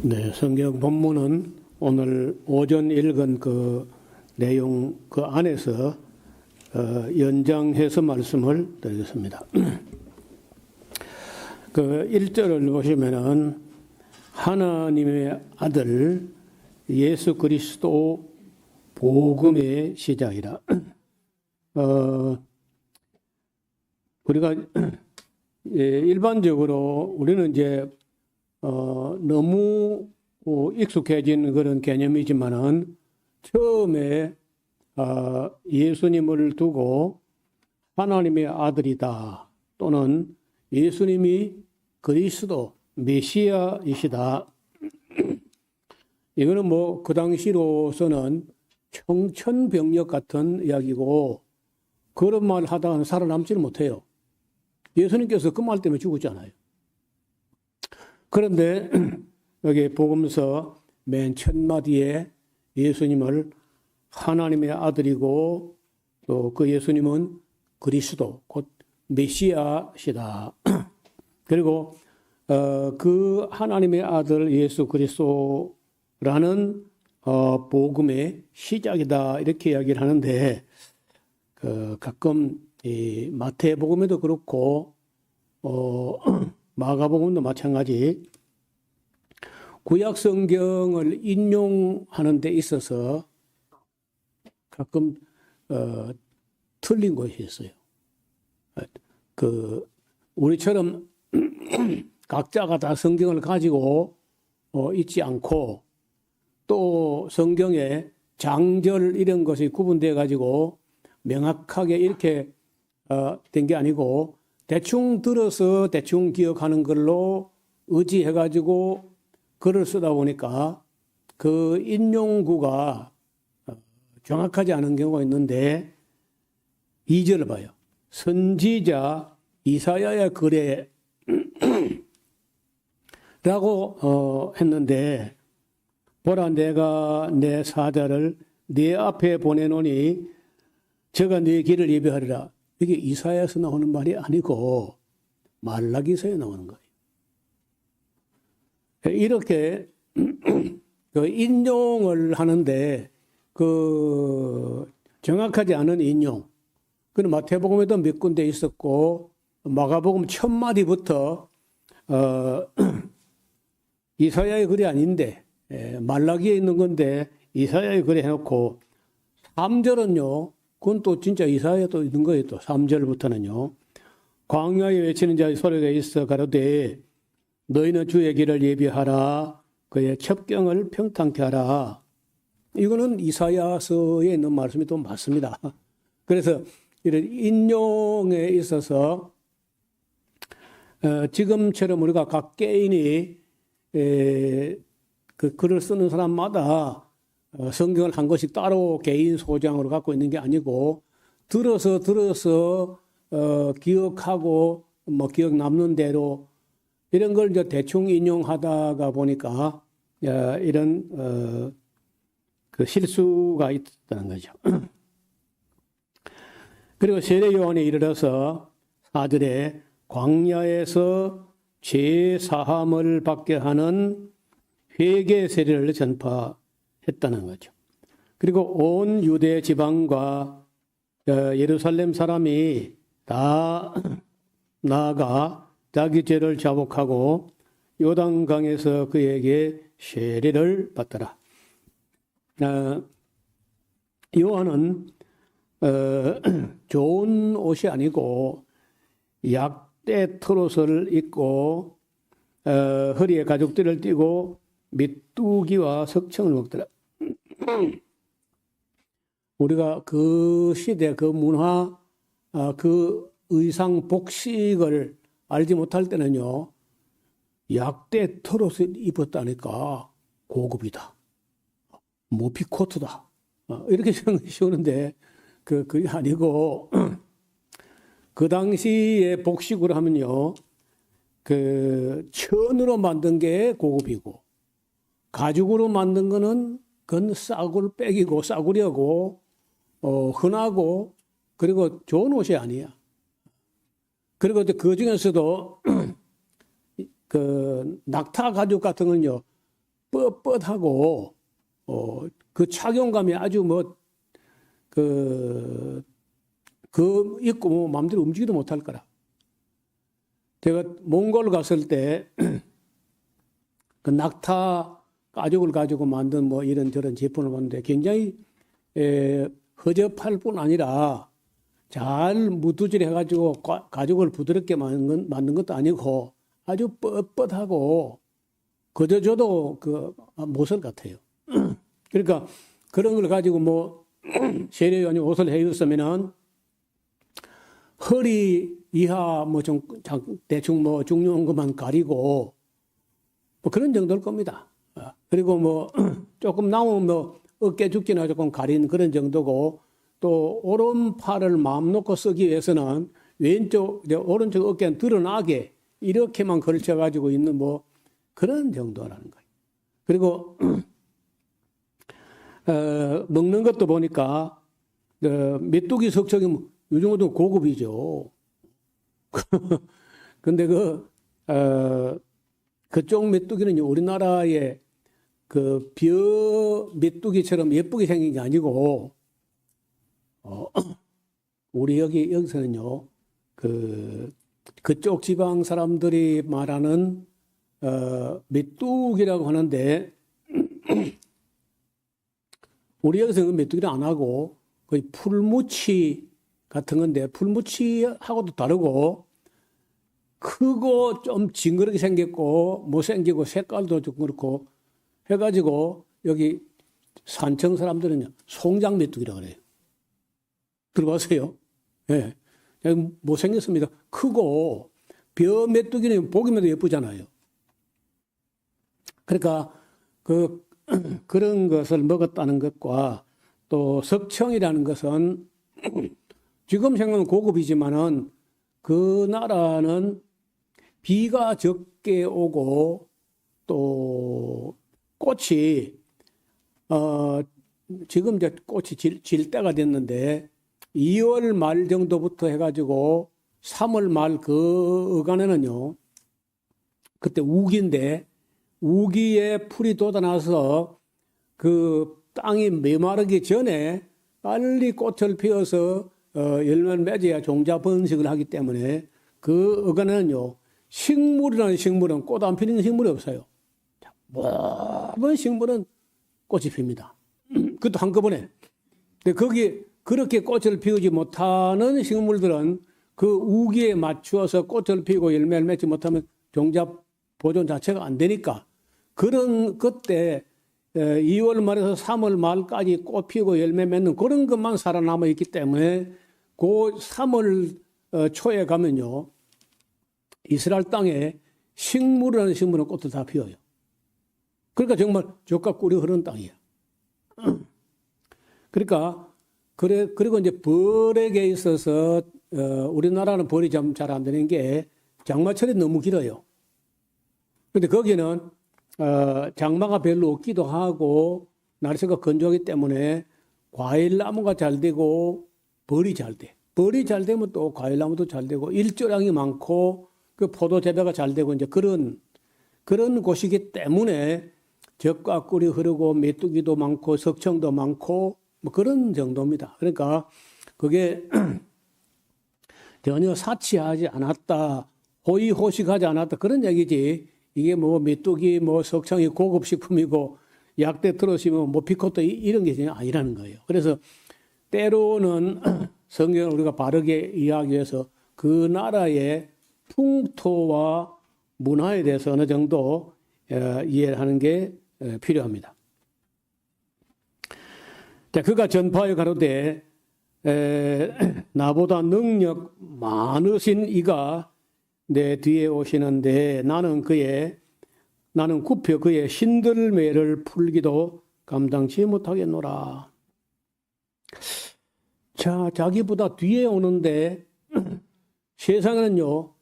네, 성경 본문은 오늘 오전 읽은 그 내용 그 안에서 연장해서 말씀을 드리겠습니다. 그 1절을 보시면은 하나님의 아들 예수 그리스도 복음의 시작이라. 우리가 일반적으로 우리는 이제 너무 익숙해진 그런 개념이지만은 처음에 예수님을 두고 하나님의 아들이다 또는 예수님이 그리스도 메시아이시다. 이거는 뭐 그 당시로서는 청천벽력 같은 이야기고 그런 말 하다가는 살아남지를 못해요. 예수님께서 그 말 때문에 죽었잖아요. 그런데 여기 복음서 맨 첫 마디에 예수님을 하나님의 아들이고 또 그 예수님은 그리스도 곧 메시아시다. 그리고 그 하나님의 아들 예수 그리스도라는 복음의 시작이다 이렇게 이야기를 하는데 가끔 이 마태복음에도 그렇고 마가복음도 마찬가지 구약 성경을 인용하는 데 있어서 가끔 틀린 것이 있어요. 우리처럼 각자가 다 성경을 가지고 있지 않고 또 성경에 장절 이런 것이 구분되어 가지고 명확하게 이렇게 된 게 아니고 대충 들어서 대충 기억하는 걸로 의지해 가지고 글을 쓰다 보니까 그 인용구가 정확하지 않은 경우가 있는데 2절을 봐요. 선지자 이사야의 글에 라고 했는데 보라 내가 내 사자를 네 앞에 보내노니 저가 네 길을 예비하리라. 이게 이사야에서 나오는 말이 아니고 말라기서에 나오는 거예요. 이렇게 그 인용을 하는데 그 정확하지 않은 인용. 그는 마태복음에도 몇 군데 있었고 마가복음 첫 마디부터 이사야의 글이 아닌데 말라기에 있는 건데 이사야의 글에 해놓고 3절은요. 그건 또 진짜 이사야에 또 있는 거예요. 또 3절부터는요. 광야에 외치는 자의 소리가 있어 가로되 너희는 주의 길을 예비하라. 그의 첩경을 평탄케 하라. 이거는 이사야서에 있는 말씀이 또 맞습니다. 그래서 이런 인용에 있어서 지금처럼 우리가 각 개인이 그 글을 쓰는 사람마다 성경을 한 권씩 따로 개인 소장으로 갖고 있는 게 아니고 들어서 기억하고 뭐 기억 남는 대로 이런 걸 이제 대충 인용하다가 보니까 이런 그 실수가 있다는 거죠. 그리고 세례 요한에 이르러서 4절에 광야에서 죄 사함을 받게 하는 회개 세례를 전파했다는 거죠. 그리고 온 유대 지방과 예루살렘 사람이 다 나아가 자기 죄를 자복하고 요단강에서 그에게 세례를 받더라. 요한은 좋은 옷이 아니고 약대 털옷을 입고 허리에 가죽띠를 띠고 메뚜기와 석청을 먹더라. 우리가 그 시대 그 문화 그 의상 복식을 알지 못할 때는요. 약대 털옷을 입었다니까 고급이다. 모피코트다. 이렇게 생각하시는데 그게 아니고 그 당시에 복식으로 하면요. 그 천으로 만든 게 고급이고 가죽으로 만든 거는 그건 싸구려고 흔하고 그리고 좋은 옷이 아니야. 그리고 그 중에서도 그 낙타 가죽 같은 건요, 뻣뻣하고 그 착용감이 아주 입고 마음대로 움직이도 못할 거라. 제가 몽골 갔을 때 그 낙타 가죽을 가지고 만든 이런저런 제품을 봤는데 굉장히 허접할 뿐 아니라 잘 무두질 해가지고 가죽을 부드럽게 만든 것도 아니고 아주 뻣뻣하고 그저 줘도 모설 같아요. 그러니까 그런 걸 가지고 세례요한이 옷을 해 입었으면은 허리 이하 좀 대충 중요한 것만 가리고 그런 정도일 겁니다. 그리고 조금 남으면 어깨 죽기나 조금 가린 그런 정도고 또 오른팔을 마음 놓고 쓰기 위해서는 오른쪽 어깨는 드러나게 이렇게만 걸쳐가지고 있는 그런 정도라는 거예요. 그리고 먹는 것도 보니까 메뚜기 석청이 요즘도 고급이죠. 근데 그쪽 메뚜기는 우리나라의 벼 메뚜기처럼 예쁘게 생긴 게 아니고, 우리 여기서는요, 그쪽 지방 사람들이 말하는, 메뚜기라고 하는데, 우리 여기서는 메뚜기를 안 하고, 거의 풀무치 같은 건데, 풀무치하고도 다르고, 크고 좀 징그럽게 생겼고 못생기고 색깔도 좀 그렇고 해가지고 여기 산청 사람들은요 송장 메뚜기라고 그래요. 들어보세요. 예. 네. 못생겼습니다. 크고 벼 메뚜기는 보기만 해도 예쁘잖아요. 그러니까 그런 것을 먹었다는 것과 또 석청이라는 것은 지금 생각은 고급이지만은 그 나라는 비가 적게 오고 또 꽃이 지금 이제 꽃이 질 때가 됐는데 2월 말 정도부터 해가지고 3월 말 그 어간에는요 그때 우기인데 우기에 풀이 돋아나서 그 땅이 메마르기 전에 빨리 꽃을 피워서 열매를 맺어야 종자 번식을 하기 때문에 그 어간에는요 식물이라는 식물은 꽃 안 피는 식물이 없어요. 모든 식물은 꽃이 핍니다. 그것도 한꺼번에. 근데 거기 그렇게 꽃을 피우지 못하는 식물들은 그 우기에 맞추어서 꽃을 피우고 열매를 맺지 못하면 종자 보존 자체가 안 되니까 그런 그때 2월 말에서 3월 말까지 꽃 피우고 열매 맺는 그런 것만 살아남아 있기 때문에 그 3월 초에 가면요 이스라엘 땅에 식물이라는 식물은 꽃을 다 피워요. 그러니까 정말 젖과 꿀이 흐르는 땅이야. 그러니까 그리고 이제 벌에게 있어서 우리나라는 벌이 좀 잘 안 되는 게 장마철이 너무 길어요. 그런데 거기는 장마가 별로 없기도 하고 날씨가 건조하기 때문에 과일나무가 잘 되고 벌이 잘 돼. 벌이 잘 되면 또 과일나무도 잘 되고 일조량이 많고 그 포도 재배가 잘 되고 이제 그런 곳이기 때문에 젖과 꿀이 흐르고 메뚜기도 많고 석청도 많고 그런 정도입니다. 그러니까 그게 전혀 사치하지 않았다, 호의호식하지 않았다 그런 얘기지. 이게 메뚜기 석청이 고급 식품이고 약대 트롯이면 피코트 이런 게 전혀 아니라는 거예요. 그래서 때로는 성경을 우리가 바르게 이해하기 위해서 그 나라의 풍토와 문화에 대해서 어느 정도 이해를 하는 게 필요합니다. 자, 그가 전파에 가로되 나보다 능력 많으신 이가 내 뒤에 오시는데 나는 굽혀 그의 신들매를 풀기도 감당치 못하겠노라. 자, 자기보다 뒤에 오는데 세상에는요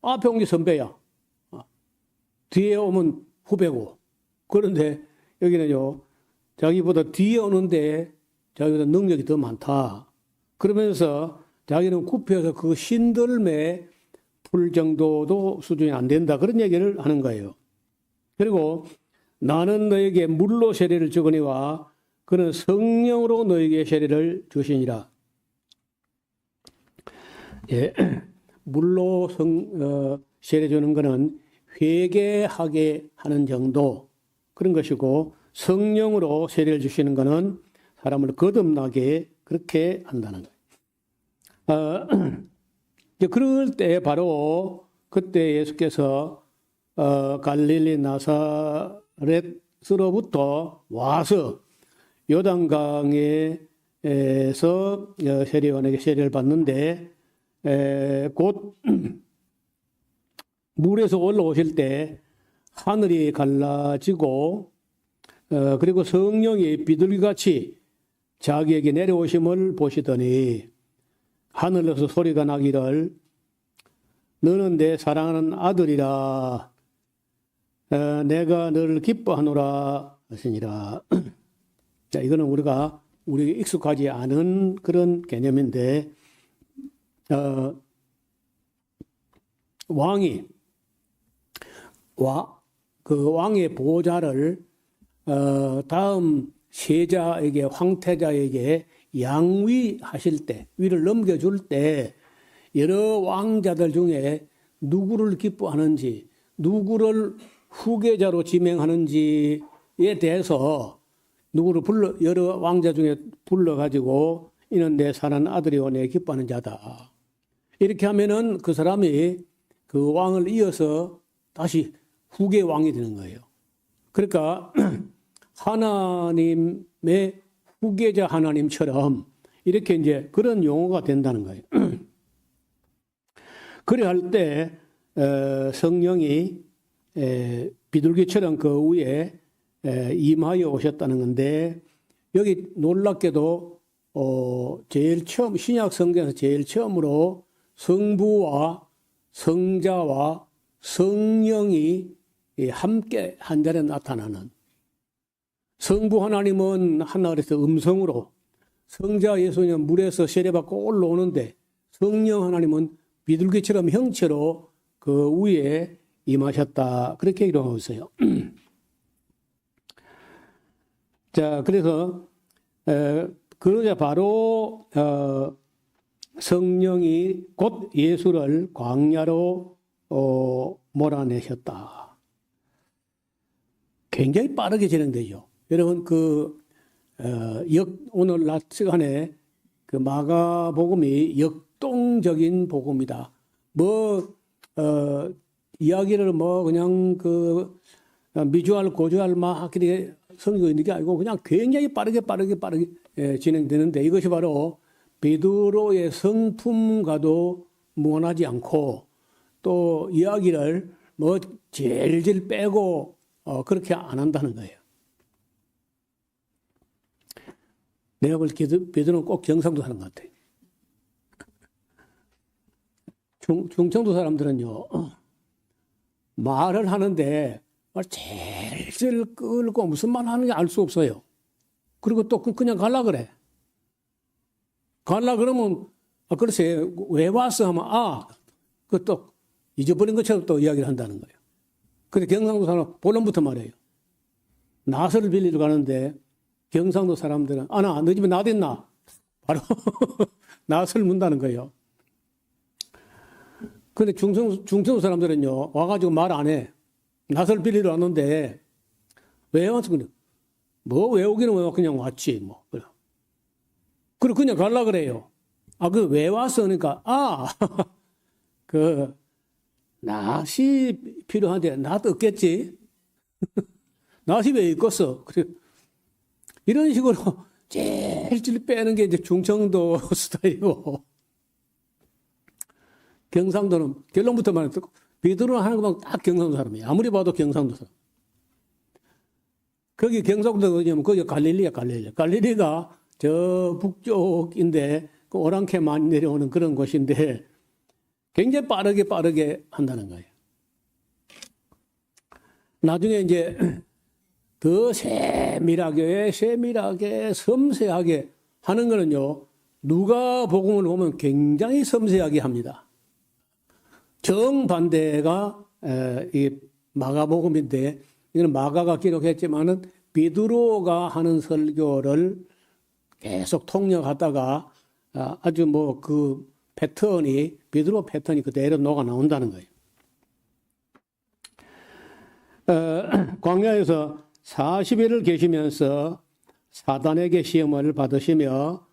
앞에 온 게 선배야. 뒤에 오면 후배고. 그런데 여기는요 자기보다 뒤에 오는데 자기보다 능력이 더 많다. 그러면서 자기는 굽혀서 그 신들매 풀 정도도 수준이 안 된다. 그런 얘기를 하는 거예요. 그리고 나는 너에게 물로 세례를 주거니와 그는 성령으로 너에게 세례를 주시니라. 예, 물로 세례 주는 것은 회개하게 하는 정도 그런 것이고, 성령으로 세례를 주시는 것은 사람을 거듭나게 그렇게 한다는 거예요. 그럴 때 바로 그때 예수께서 갈릴리 나사렛으로부터 와서 요단강에서 세례요한에게 세례를 받는데, 곧 물에서 올라오실 때 하늘이 갈라지고 그리고 성령이 비둘기같이 자기에게 내려오심을 보시더니 하늘에서 소리가 나기를 너는 내 사랑하는 아들이라 내가 너를 기뻐하노라 하시니라. 자, 이거는 우리가 익숙하지 않은 그런 개념인데, 왕이 그 왕의 보좌를 다음 세자에게, 황태자에게 양위하실 때, 위를 넘겨줄 때 여러 왕자들 중에 누구를 기뻐하는지, 누구를 후계자로 지명하는지에 대해서 여러 왕자 중에 불러가지고 이는 내 사랑하는 아들이요 내 기뻐하는 자다. 이렇게 하면은 그 사람이 그 왕을 이어서 다시 후계 왕이 되는 거예요. 그러니까 하나님의 후계자 하나님처럼 이렇게 이제 그런 용어가 된다는 거예요. 그래 할 때 성령이 비둘기처럼 그 위에 임하여 오셨다는 건데, 여기 놀랍게도 제일 처음 신약 성경에서 제일 처음으로 성부와 성자와 성령이 함께 한 자리에 나타나는, 성부 하나님은 하늘에서 음성으로, 성자 예수님은 물에서 세례받고 올라오는데, 성령 하나님은 비둘기처럼 형체로 그 위에 임하셨다. 그렇게 기록하고 있어요. 자, 그래서 그러자 바로 성령이 곧 예수를 광야로 몰아내셨다. 굉장히 빠르게 진행되죠. 여러분 오늘 낮 시간에 그 마가복음이 역동적인 복음이다. 이야기를 그냥 미주알 고주알 막 이렇게 성경에 있는 게 아니고 그냥 굉장히 빠르게 진행되는데, 이것이 바로 베드로의 성품과도 무관하지 않고, 또 이야기를 질질 빼고 그렇게 안 한다는 거예요. 내가 볼 때 베드로는 꼭 경상도 사람 같아요. 충청도 사람들은요, 말을 하는데 질질 끌고 무슨 말 하는지 알 수 없어요. 그리고 또 그냥 갈라 그래. 갈라 그러면 글쎄 왜 왔어 하면 또 잊어버린 것처럼 또 이야기를 한다는 거예요. 근데 경상도 사람 본론부터 말해요. 낫을 빌리러 가는데 경상도 사람들은 너 집에 낫 있나? 바로 낫을 문다는 거예요. 근데 중성도 사람들은요, 와가지고 말 안 해. 낫을 빌리러 왔는데, 왜 왔어? 왜 오기는 왜 그냥 왔지, 그리고 그냥 갈라 그래요. 왜 왔어? 그러니까, 낫이 필요한데, 낫 없겠지? 낫이 왜 있겠어? 이런 식으로 제일 빼는 게 이제 중청도 스타일이고, 경상도는 결론부터 말해도 베드로는 하는 것만 딱 경상도 사람이에요. 아무리 봐도 경상도 사람. 거기 경상도가 어디냐면 거기 갈릴리야. 갈릴리가 저 북쪽인데 그 오랑캐만 내려오는 그런 곳인데 굉장히 빠르게 한다는 거예요. 나중에 이제 더 세밀하게 섬세하게 하는 거는요, 누가복음을 보면 굉장히 섬세하게 합니다. 정반대가 이 마가복음인데, 이는 마가가 기록했지만은 베드로가 하는 설교를 계속 통역하다가 아주 뭐 그 패턴이 베드로 패턴이 그대로 녹아 나온다는 거예요. 광야에서 40일을 계시면서 사단에게 시험을 받으시며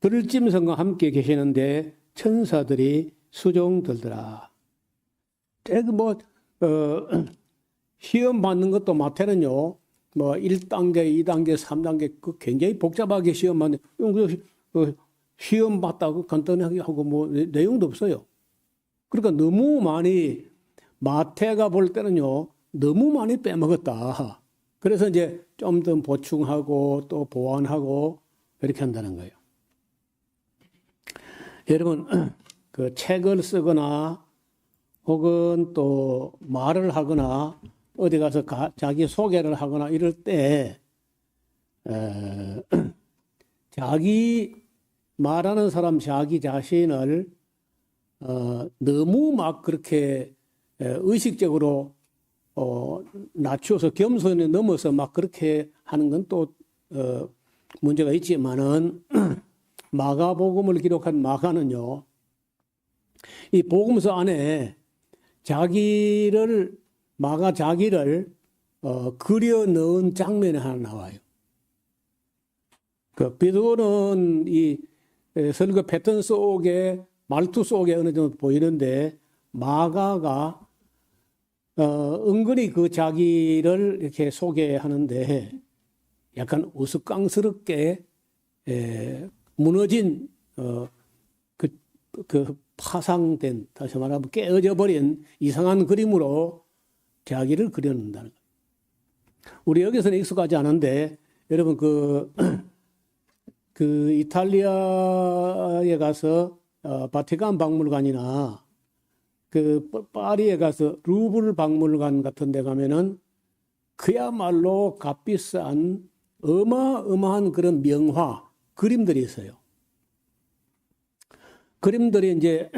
들짐승과 함께 계시는데 천사들이 수종들더라. 뭐 시험 받는 것도 마태는요, 뭐 1단계, 2단계, 3단계 그 굉장히 복잡하게 시험 받는 시험 받다고 간단하게 하고 뭐 내용도 없어요. 그러니까 너무 많이 마태가 볼 때는요, 너무 많이 빼먹었다. 그래서 이제 좀 더 보충하고 또 보완하고 이렇게 한다는 거예요. 여러분, 그 책을 쓰거나 혹은 또 말을 하거나 어디 가서 자기 소개를 하거나 이럴 때 자기 말하는 사람 자기 자신을 너무 막 그렇게 의식적으로 낮추어서 겸손에 넘어서 막 그렇게 하는 건 또 문제가 있지만은 마가복음을 기록한 마가는요, 이 복음서 안에 마가 자기를 그려 넣은 장면이 하나 나와요. 그 베드로는 이 설교 패턴 속에 말투 속에 어느 정도 보이는데 마가가 은근히 그 자기를 이렇게 소개하는데 약간 우스꽝스럽게 무너진 그 파상된, 다시 말하면 깨어져 버린 이상한 그림으로 자기를 그려놓는다는 거예요. 우리 여기서는 익숙하지 않은데 여러분 그 이탈리아에 가서 바티칸 박물관이나 그 파리에 가서 루브르 박물관 같은 데 가면은 그야말로 값비싼 어마어마한 그런 명화, 그림들이 있어요. 그림들이 이제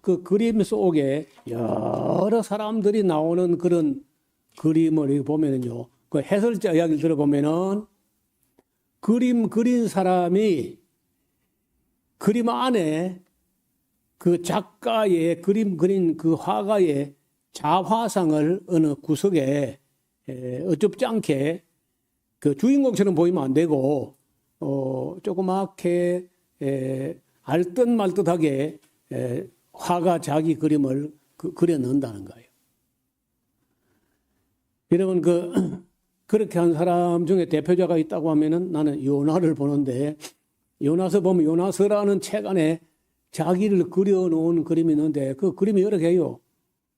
그 그림 속에 여러 사람들이 나오는 그런 그림을 보면은요, 그 해설자 이야기를 들어보면은 그림 그린 사람이 그림 안에 그 작가의 그림 그린 그 화가의 자화상을 어느 구석에 어줍지 않게 그 주인공처럼 보이면 안 되고 조그맣게 알듯 말듯하게 화가 자기 그림을 그려 넣는다는 거예요. 여러분 그렇게 한 사람 중에 대표자가 있다고 하면은 나는 요나를 보는데, 요나서 보면 요나서라는 책 안에 자기를 그려놓은 그림이 있는데 그 그림이 여러 개요.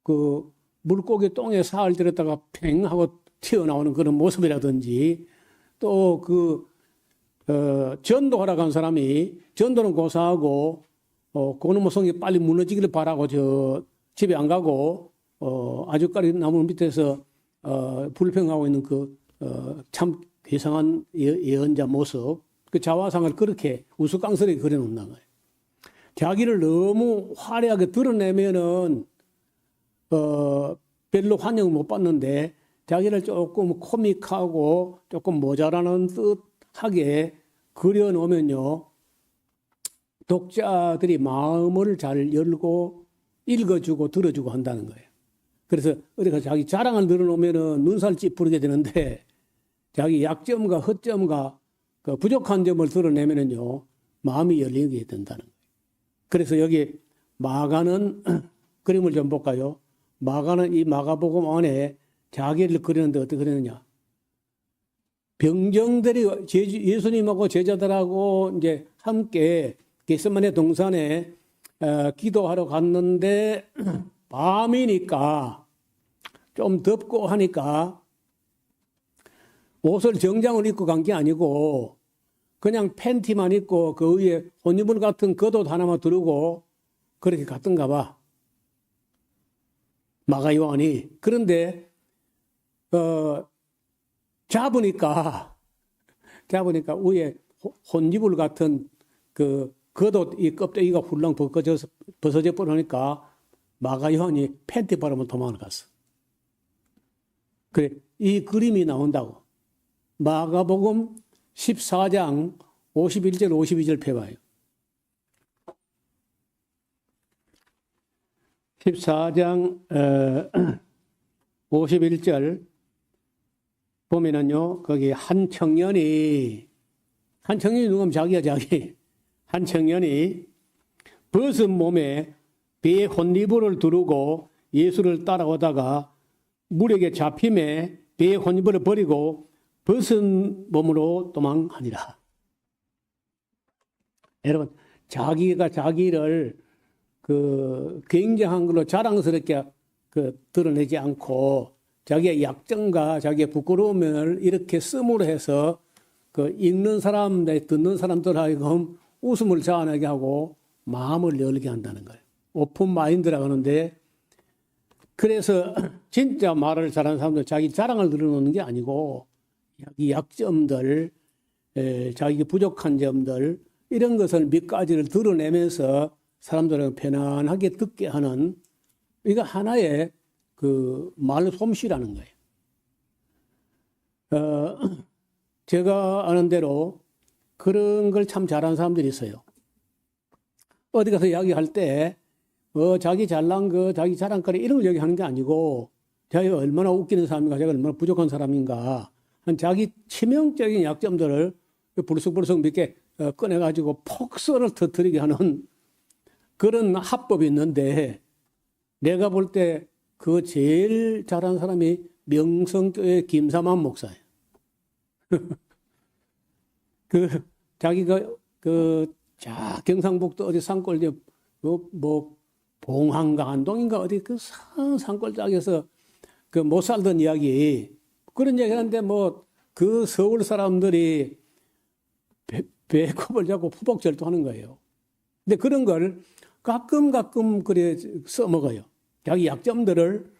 그 물고기 똥에 살 들였다가 팽 하고 튀어나오는 그런 모습이라든지, 또 전도하러 간 사람이 전도는 고사하고 그놈의 성이 빨리 무너지기를 바라고 집에 안 가고 아주까리 나무 밑에서 불평하고 있는 참 이상한 예언자 모습, 그 자화상을 그렇게 우스꽝스럽게 그려놓는 거예요. 자기를 너무 화려하게 드러내면은 별로 환영을 못 받는데 자기를 조금 코믹하고 조금 모자라는 듯하게 그려놓으면요, 독자들이 마음을 잘 열고 읽어주고 들어주고 한다는 거예요. 그래서 어디 가서 자기 자랑을 늘어놓으면은 눈살 찌푸리게 되는데, 자기 약점과 허점과 그 부족한 점을 드러내면은요, 마음이 열리게 된다는 거예요. 그래서 여기 마가는 그림을 좀 볼까요? 마가는 이 마가복음 안에 자기를 그리는데 어떻게 그리느냐? 병정들이 예수님하고 제자들하고 이제 함께 겟세마네 동산에 기도하러 갔는데 밤이니까 좀 덥고 하니까 옷을 정장을 입고 간 게 아니고 그냥 팬티만 입고 그 위에 혼이불 같은 겉옷 하나만 두르고 그렇게 갔던가 봐, 마가 요한이. 그런데 잡으니까 위에 혼이불 같은 그 겉옷 이 껍데기가 훌렁 벗어져 버리니까 마가 요한이 팬티 바르면 도망을 갔어. 그래, 이 그림이 나온다고. 마가복음 14장 51절 52절 펴봐요. 14장 51절 보면은요, 거기 한 청년이 누구면 자기야 자기. 한 청년이 벗은 몸에 배에 혼리불을 두르고 예수를 따라오다가 물에게 잡힘에 배에 혼리불을 버리고 벗은 몸으로 도망하니라. 여러분, 자기가 자기를 굉장한 걸로 자랑스럽게 드러내지 않고 자기의 약점과 자기의 부끄러움을 이렇게 씀으로 해서 읽는 사람, 듣는 사람들 하여금 웃음을 자아내게 하고 마음을 열게 한다는 거예요. 오픈 마인드라고 하는데, 그래서 진짜 말을 잘하는 사람들 자기 자랑을 드러내는 게 아니고 자기 약점들, 자기 부족한 점들 이런 것을 몇 가지를 드러내면서 사람들은 편안하게 듣게 하는, 이거 하나의 말 솜씨라는 거예요. 제가 아는 대로 그런 걸 참 잘하는 사람들이 있어요. 어디 가서 이야기할 때 자기 잘난 거, 자기 자랑거리 이런 걸 얘기하는 게 아니고 자기가 얼마나 웃기는 사람인가, 자기가 얼마나 부족한 사람인가, 자기 치명적인 약점들을 불쑥불쑥 몇 개 꺼내가지고 폭설을 터뜨리게 하는 그런 합법이 있는데, 내가 볼 때 그 제일 잘하는 사람이 명성교회 김사만 목사예요. 자기가 경상북도 어디 산골 봉항가 안동인가 어디 산골짜기에서 못 살던 이야기, 그런 얘기 하는데 그 서울 사람들이 배꼽을 잡고 푸벅절도하는 거예요. 근데 그런 걸 가끔 그래 써먹어요. 자기 약점들을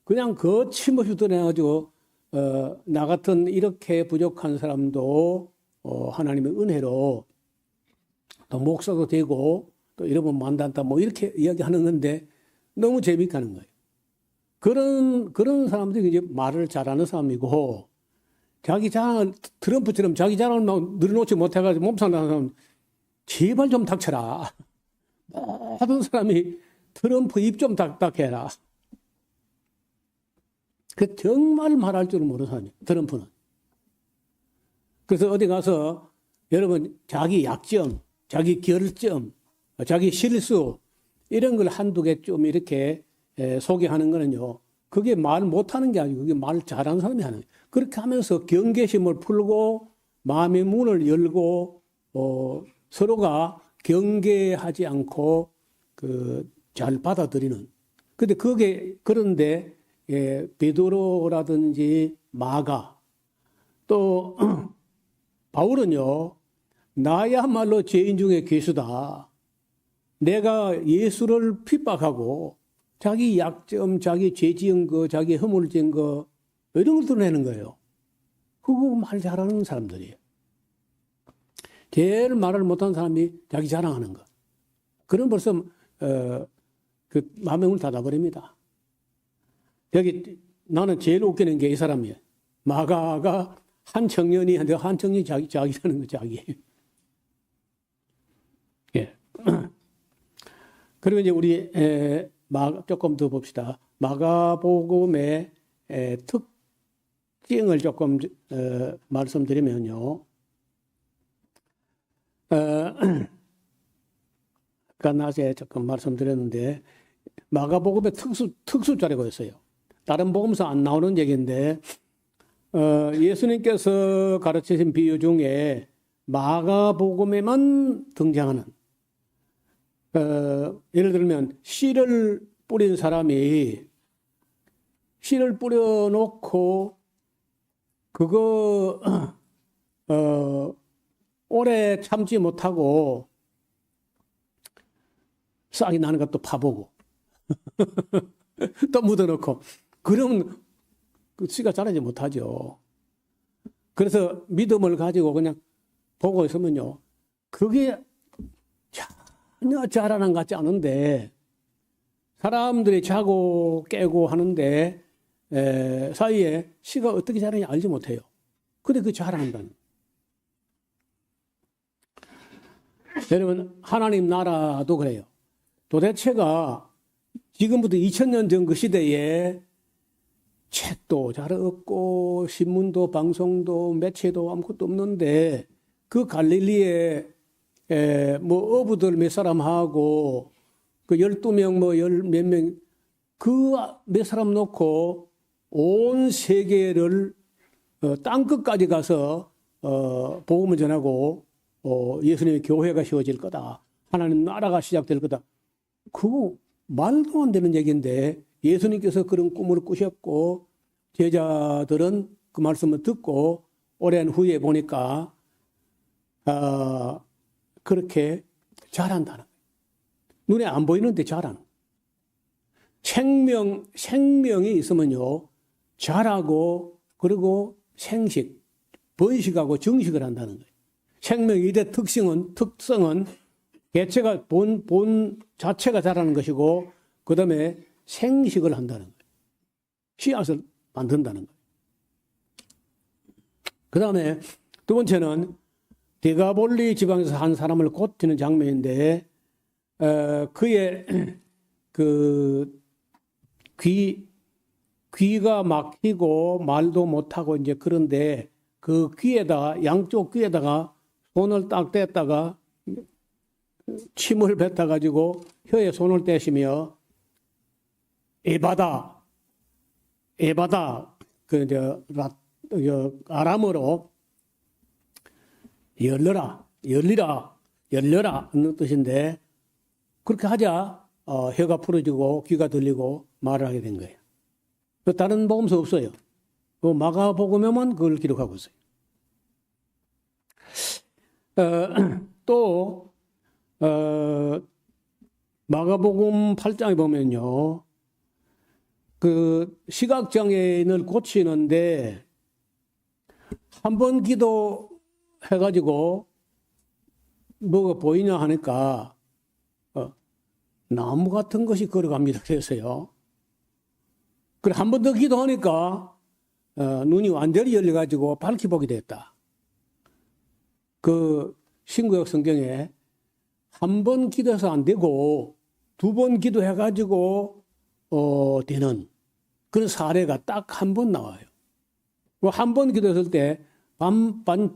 그냥 거침없이 드러내가지고 나 같은 이렇게 부족한 사람도 하나님의 은혜로 또 목사도 되고 또 이러면 만단다 이렇게 이야기하는 건데 너무 재밌게 하는 거예요. 그런 사람들이 이제 말을 잘하는 사람이고, 자기 자랑을 트럼프처럼 자기 자랑을 막 늘어놓지 못해가지고 몸살 나는 사람 제발 좀 닥쳐라. 모든 사람이 트럼프 입 좀 닥닥해라. 정말 말할 줄 모르는 사람이에요, 트럼프는. 그래서 어디 가서 여러분 자기 약점, 자기 결점, 자기 실수 이런 걸 한두 개 좀 이렇게 소개하는 거는요, 그게 말 못하는 게 아니고 그게 말 잘하는 사람이 하는 거예요. 그렇게 하면서 경계심을 풀고 마음의 문을 열고 서로가 경계하지 않고 잘 받아들이는. 근데 그런데 베드로라든지 마가 또 바울은요, 나야말로 죄인 중에 괴수다. 내가 예수를 핍박하고 자기 약점, 자기 죄 지은 거, 자기 허물 지은 거 이런 걸 드러내는 거예요. 그거 말 잘하는 사람들이에요. 제일 말을 못하는 사람이 자기 자랑하는 거. 그럼 벌써 마음의 문을 닫아버립니다. 여기 나는 제일 웃기는 게 이 사람이에요. 마가가 한 청년이 자기라는 거, 자기. 예. 그리고 이제 우리 조금 더 봅시다. 마가복음의 특징을 조금 말씀드리면요. 아까 낮에 조금 말씀드렸는데 마가복음의 특수자료가 있어요. 다른 복음서 안 나오는 얘기인데 예수님께서 가르치신 비유 중에 마가복음에만 등장하는, 예를 들면 씨를 뿌린 사람이 씨를 뿌려놓고 그거 오래 참지 못하고 싹이 나는 것도 파보고 또 묻어놓고 그러면 그 씨가 자라지 못하죠. 그래서 믿음을 가지고 그냥 보고 있으면요, 그게 전혀 자라난 것 같지 않은데 사람들이 자고 깨고 하는데 사이에 씨가 어떻게 자라는지 알지 못해요. 근데 그 자란다는. 여러분, 하나님 나라도 그래요. 도대체가 지금부터 2000년 전 그 시대에 책도 잘 없고 신문도 방송도 매체도 아무것도 없는데 그 갈릴리에 뭐 어부들 몇 사람하고 그 12명 뭐 열 몇 명 그 몇 사람 놓고 온 세계를 땅끝까지 가서 복음을 전하고 예수님의 교회가 세워질 거다. 하나님 나라가 시작될 거다. 그거 말도 안 되는 얘기인데 예수님께서 그런 꿈을 꾸셨고 제자들은 그 말씀을 듣고 오랜 후에 보니까 그렇게 자란다는 거예요. 눈에 안 보이는데 자라는 거예요. 생명이 있으면요 자라고 그리고 생식, 번식하고 정식을 한다는 거예요. 생명의 이대 특성은 개체가 본 자체가 자라는 것이고 그 다음에 생식을 한다는 거예요. 씨앗을 만든다는 거예요. 그 다음에 두 번째는 데가볼리 지방에서 한 사람을 고치는 장면인데 그의 그 귀가 막히고 말도 못하고 이제 그런데 그 귀에다 양쪽 귀에다가 손을 딱 댔다가 침을 뱉어가지고 혀에 손을 떼시며 에바다 그 아람어로 열리라 하는 뜻인데 그렇게 하자 혀가 풀어지고 귀가 들리고 말을 하게 된 거예요. 다른 복음서 없어요. 마가복음에만 그걸 기록하고 있어요. 또 마가복음 8장에 보면요. 그 시각장애인을 고치는데 한 번 기도해가지고 뭐가 보이냐 하니까 나무 같은 것이 걸어갑니다. 그래서요. 그래 한 번 더 기도하니까 눈이 완전히 열려가지고 밝히 보게 됐다. 그 신구약 성경에 한 번 기도해서 안 되고 두 번 기도해가지고 되는 그런 사례가 딱 한 번 나와요. 한 번 기도했을 때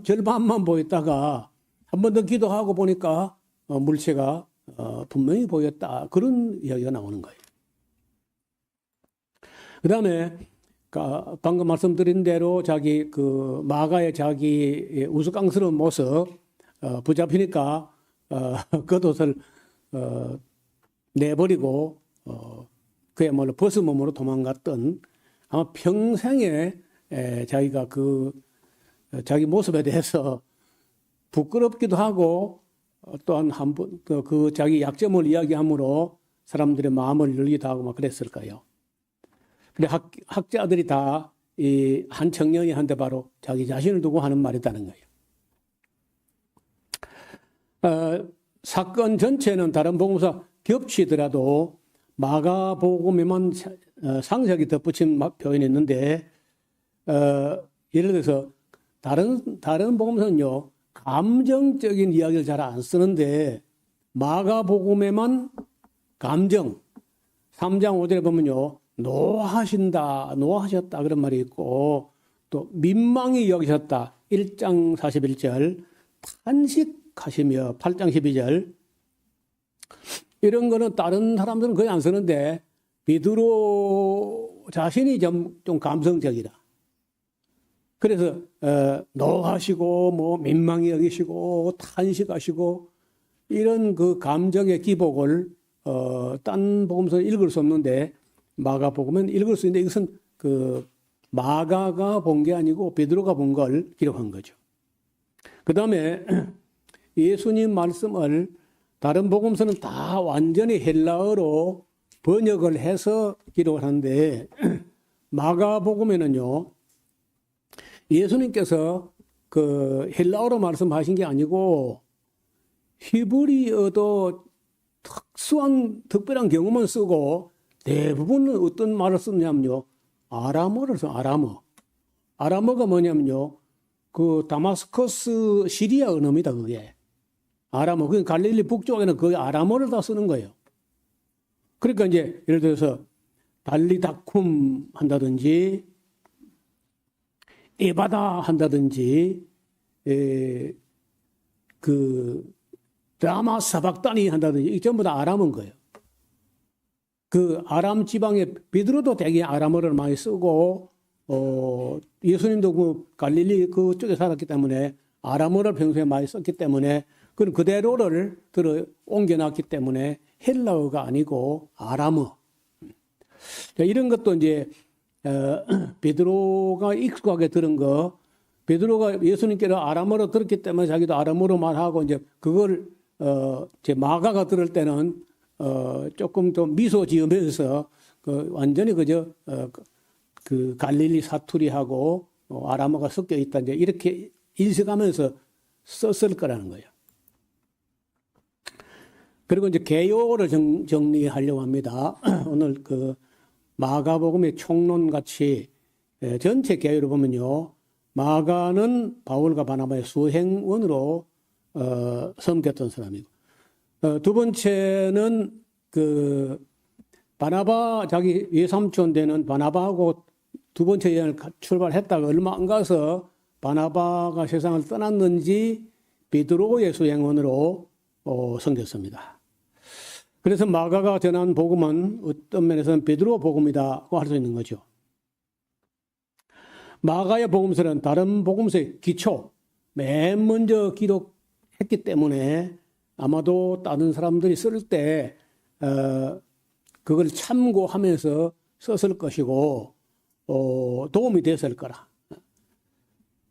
절반만 보였다가 한 번 더 기도하고 보니까 물체가 분명히 보였다. 그런 이야기가 나오는 거예요. 그 다음에 방금 말씀드린 대로 자기 그 마가의 자기 우스꽝스러운 모습 붙잡히니까 겉옷을 내버리고 그야말로 벗은 몸으로 도망갔던 아마 평생에 자기가 그 자기 모습에 대해서 부끄럽기도 하고 또한 한 번 그 자기 약점을 이야기함으로 사람들의 마음을 열기도 하고 막 그랬을 거예요. 근데 학자들이 다 이 한 청년이 한테 바로 자기 자신을 두고 하는 말이다는 거예요. 사건 전체는 다른 복음서 겹치더라도 마가복음에만 상세하게 덧붙인 표현이 있는데 예를 들어서 다른 복음서는요 감정적인 이야기를 잘 안 쓰는데 마가복음에만 감정 3장 5절에 보면요 노하셨다 그런 말이 있고 또 민망히 여기셨다 1장 41절 탄식하시며 8장 12절 이런 거는 다른 사람들은 거의 안 쓰는데 베드로 자신이 좀 감성적이다. 그래서 노하시고 뭐 민망히 여기시고 탄식하시고 이런 그 감정의 기복을 딴 복음서는 읽을 수 없는데 마가복음은 읽을 수 있는데 이것은 그 마가가 본 게 아니고 베드로가 본 걸 기록한 거죠. 그 다음에 예수님 말씀을 다른 복음서는 다 완전히 헬라어로 번역을 해서 기록을 하는데 마가복음에는요 예수님께서 그 헬라어로 말씀하신 게 아니고 히브리어도 특별한 경우만 쓰고 대부분은 어떤 말을 쓰냐면요 아람어를 써, 아람어. 아람어가 뭐냐면요. 그 다마스커스 시리아 언어입니다, 그게. 아람어. 그 갈릴리 북쪽에는 그 아람어를 다 쓰는 거예요. 그러니까 이제 예를 들어서 달리다쿰 한다든지 에바다 한다든지 그 라마 사박다니 한다든지 이게 전부 다 아람어인 거예요. 그 아람 지방에 베드로도 되게 아람어를 많이 쓰고 예수님도 그 갈릴리 그쪽에 살았기 때문에 아람어를 평소에 많이 썼기 때문에 그런 그대로를 들어 옮겨놨기 때문에 헬라어가 아니고 아람어. 이런 것도 이제 베드로가 익숙하게 들은 거, 베드로가 예수님께로 아람어로 들었기 때문에 자기도 아람어로 말하고 이제 그걸 제 마가가 들을 때는 조금 더 미소 지으면서 완전히 그저 그 갈릴리 사투리하고 아람어가 섞여 있다 이제 이렇게 인식하면서 썼을 거라는 거예요. 그리고 이제 개요를 정리하려고 합니다. 오늘 그 마가복음의 총론 같이 전체 개요를 보면요, 마가는 바울과 바나바의 수행원으로 섬겼던 사람이고, 두 번째는 그 바나바 자기 외삼촌 되는 바나바하고 두 번째 여행을 출발했다가 얼마 안 가서 바나바가 세상을 떠났는지 베드로의 수행원으로 섬겼습니다. 그래서 마가가 전한 복음은 어떤 면에서는 베드로 복음이라고 할 수 있는 거죠. 마가의 복음서는 다른 복음서의 기초, 맨 먼저 기록했기 때문에 아마도 다른 사람들이 쓸 때 그걸 참고하면서 썼을 것이고 도움이 됐을 거라.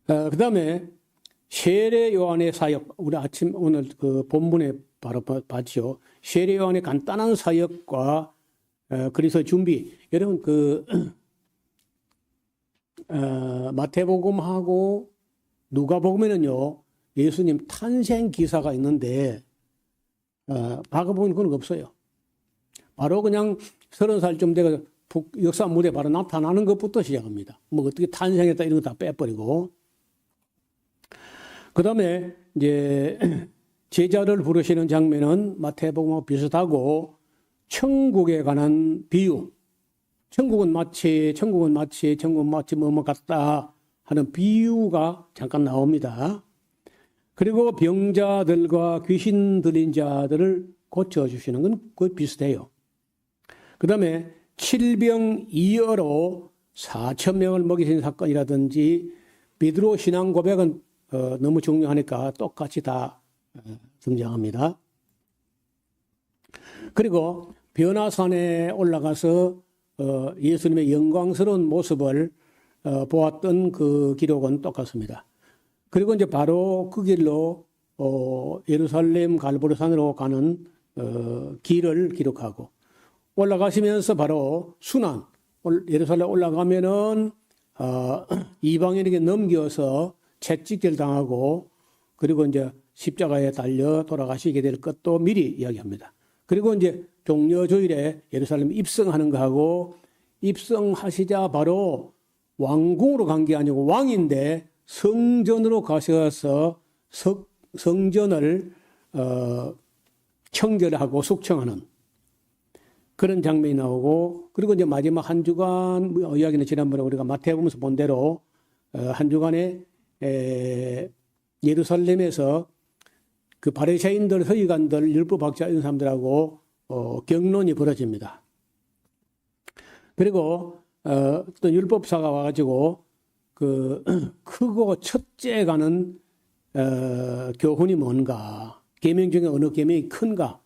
그 다음에 세례 요한의 사역, 우리 아침 오늘 그 본문에 바로 봤죠. 세례 요한의 간단한 사역과 그리스도 준비. 여러분 그 마태복음하고 누가복음에는요 예수님 탄생 기사가 있는데 마가복음은 그런 거 없어요. 바로 그냥 30살쯤 돼가 역사물에 바로 나타나는 것부터 시작합니다. 뭐 어떻게 탄생했다 이런 거 다 빼버리고. 그 다음에 이제 제자를 부르시는 장면은 마태복음하고 비슷하고 천국에 관한 비유. 천국은 마치 뭐뭐 같다 하는 비유가 잠깐 나옵니다. 그리고 병자들과 귀신 들린 자들을 고쳐주시는 건 거의 비슷해요. 그 다음에 7병2어로 4,000명을 먹이신 사건이라든지 베드로 신앙 고백은 너무 중요하니까 똑같이 다 등장합니다. 그리고 변화산에 올라가서 예수님의 영광스러운 모습을 보았던 그 기록은 똑같습니다. 그리고 이제 바로 그 길로 예루살렘 갈보리산으로 가는 길을 기록하고 올라가시면서 바로 순환, 예루살렘 올라가면은 이방인에게 넘겨서 채찍질 당하고 그리고 이제 십자가에 달려 돌아가시게 될 것도 미리 이야기합니다. 그리고 이제 종려주일에 예루살렘 입성하는 거하고 입성하시자 바로 왕궁으로 간 게 아니고 왕인데 성전으로 가셔서 성전을 청결하고 숙청하는 그런 장면이 나오고 그리고 이제 마지막 한 주간 이야기는 지난번에 우리가 마태복음에서 본 대로 한 주간에 예루살렘에서 그 바리새인들, 서기관들, 율법학자 이런 사람들하고 경론이 벌어집니다. 그리고 어떤 율법사가 와가지고 그 크고 첫째 가는 교훈이 뭔가, 계명 중에 어느 계명이 큰가.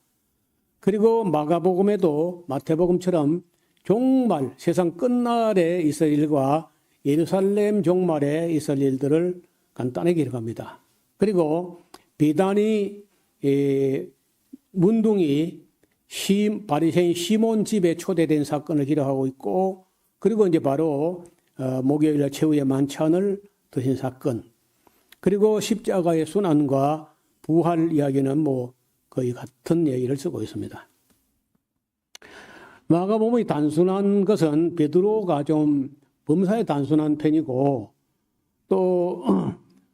그리고 마가복음에도 마태복음처럼 종말, 세상 끝날에 있을 일과 예루살렘 종말에 있을 일들을 간단하게 기록합니다. 그리고 비단이 문둥이 바리새인 시몬 집에 초대된 사건을 기록하고 있고 그리고 이제 바로 목요일날 최후의 만찬을 드신 사건 그리고 십자가의 순환과 부활 이야기는 뭐 거의 같은 얘기를 쓰고 있습니다. 마가복음이 단순한 것은 베드로가 좀 범사에 단순한 편이고 또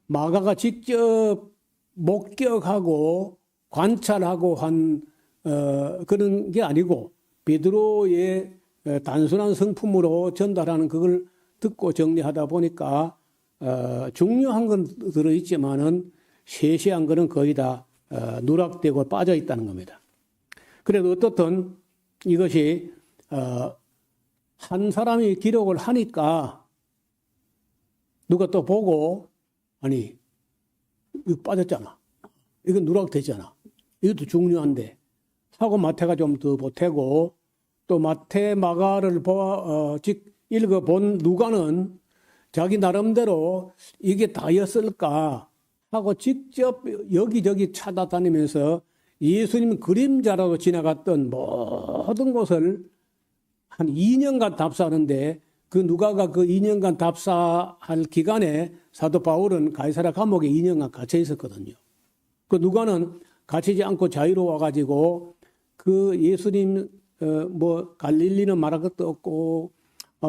마가가 직접 목격하고 관찰하고 한 그런 게 아니고 베드로의 단순한 성품으로 전달하는 그걸 듣고 정리하다 보니까 중요한 건 들어있지만은 세세한 거는 거의 다 누락되고 빠져 있다는 겁니다. 그래도 어떻든 이것이 한 사람이 기록을 하니까 누가 또 보고 아니 이거 빠졌잖아. 이거 누락되잖아. 이것도 중요한데 하고 마태가 좀 더 보태고 또 마태 마가를 읽어본 누가는 자기 나름대로 이게 다였을까 하고 직접 여기저기 찾아다니면서 예수님 그림자라고 지나갔던 모든 곳을 한 2년간 답사하는데 그 누가가 그 2년간 답사할 기간에 사도 바울은 가이사랴 감옥에 2년간 갇혀 있었거든요. 그 누가는 갇히지 않고 자유로워 가지고 그 예수님 뭐 갈릴리는 말할 것도 없고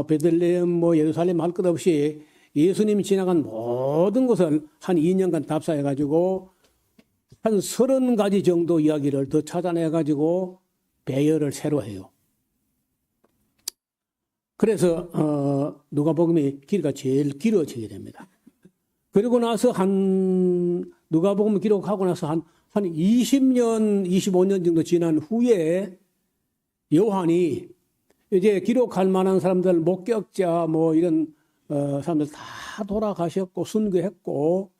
베들레헴 뭐 예루살렘 할 것 없이 예수님이 지나간 모든 것을 한 2년간 답사해 가지고 한 30가지 정도 이야기를 더 찾아내 가지고 배열을 새로 해요. 그래서 누가복음이 길이가 제일 길어지게 됩니다. 그리고 나서 누가복음 기록하고 나서 한 20년, 25년 정도 지난 후에 요한이 이제 기록할 만한 사람들, 목격자 뭐 이런 사람들 다 돌아가셨고 순교했고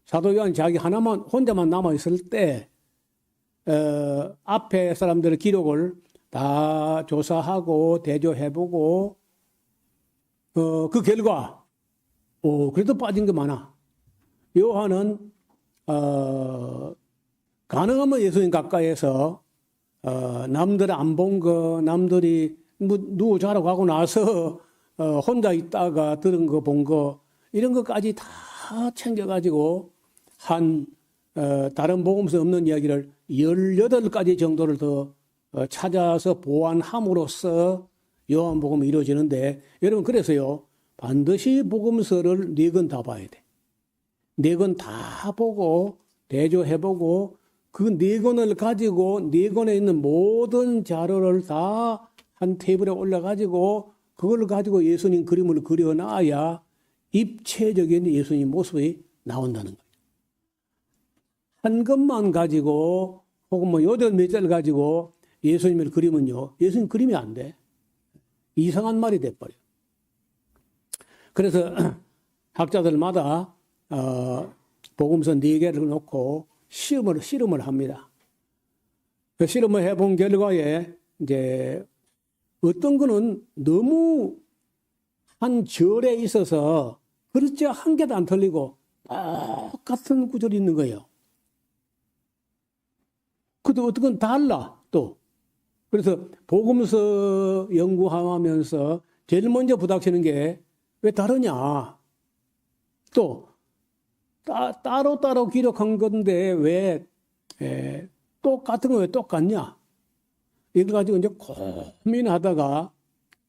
사도 요한이 자기 혼자만 남아 있을 때 앞에 사람들의 기록을 다 조사하고 대조해보고 그 결과 그래도 빠진 게 많아. 요한은 가능하면 예수님 가까이에서 남들 안 본 거, 남들이 누구 자러 가고 나서 혼자 있다가 들은 거, 본 거 이런 것까지 다 챙겨가지고 다른 복음서 없는 이야기를 18가지 정도를 더 찾아서 보완함으로써 요한복음이 이루어지는데 여러분 그래서요 반드시 복음서를 4권 다 봐야 돼. 4권 다 보고 대조해보고 그 4권을 가지고 4권에 있는 모든 자료를 다 한 테이블에 올려가지고 그걸 가지고 예수님 그림을 그려놔야 입체적인 예수님 모습이 나온다는 거예요. 한 것만 가지고 혹은 뭐 요절 몇 절 가지고 예수님을 그리면요 예수님 그림이 안 돼. 이상한 말이 돼버려요. 그래서 학자들마다 복음서 4개를 놓고 실험을 합니다. 그 실험을 해본 결과에 이제 어떤 거는 너무 한 절에 있어서 글자 한 개도 안 틀리고 똑같은 구절이 있는 거예요. 그것도 어떤 건 달라 또. 그래서 복음서 연구하면서 제일 먼저 부닥치는 게 왜 다르냐. 또 따로따로 기록한 건데 왜 똑같은 거 왜 똑같냐. 이걸 가지고 이제 고민하다가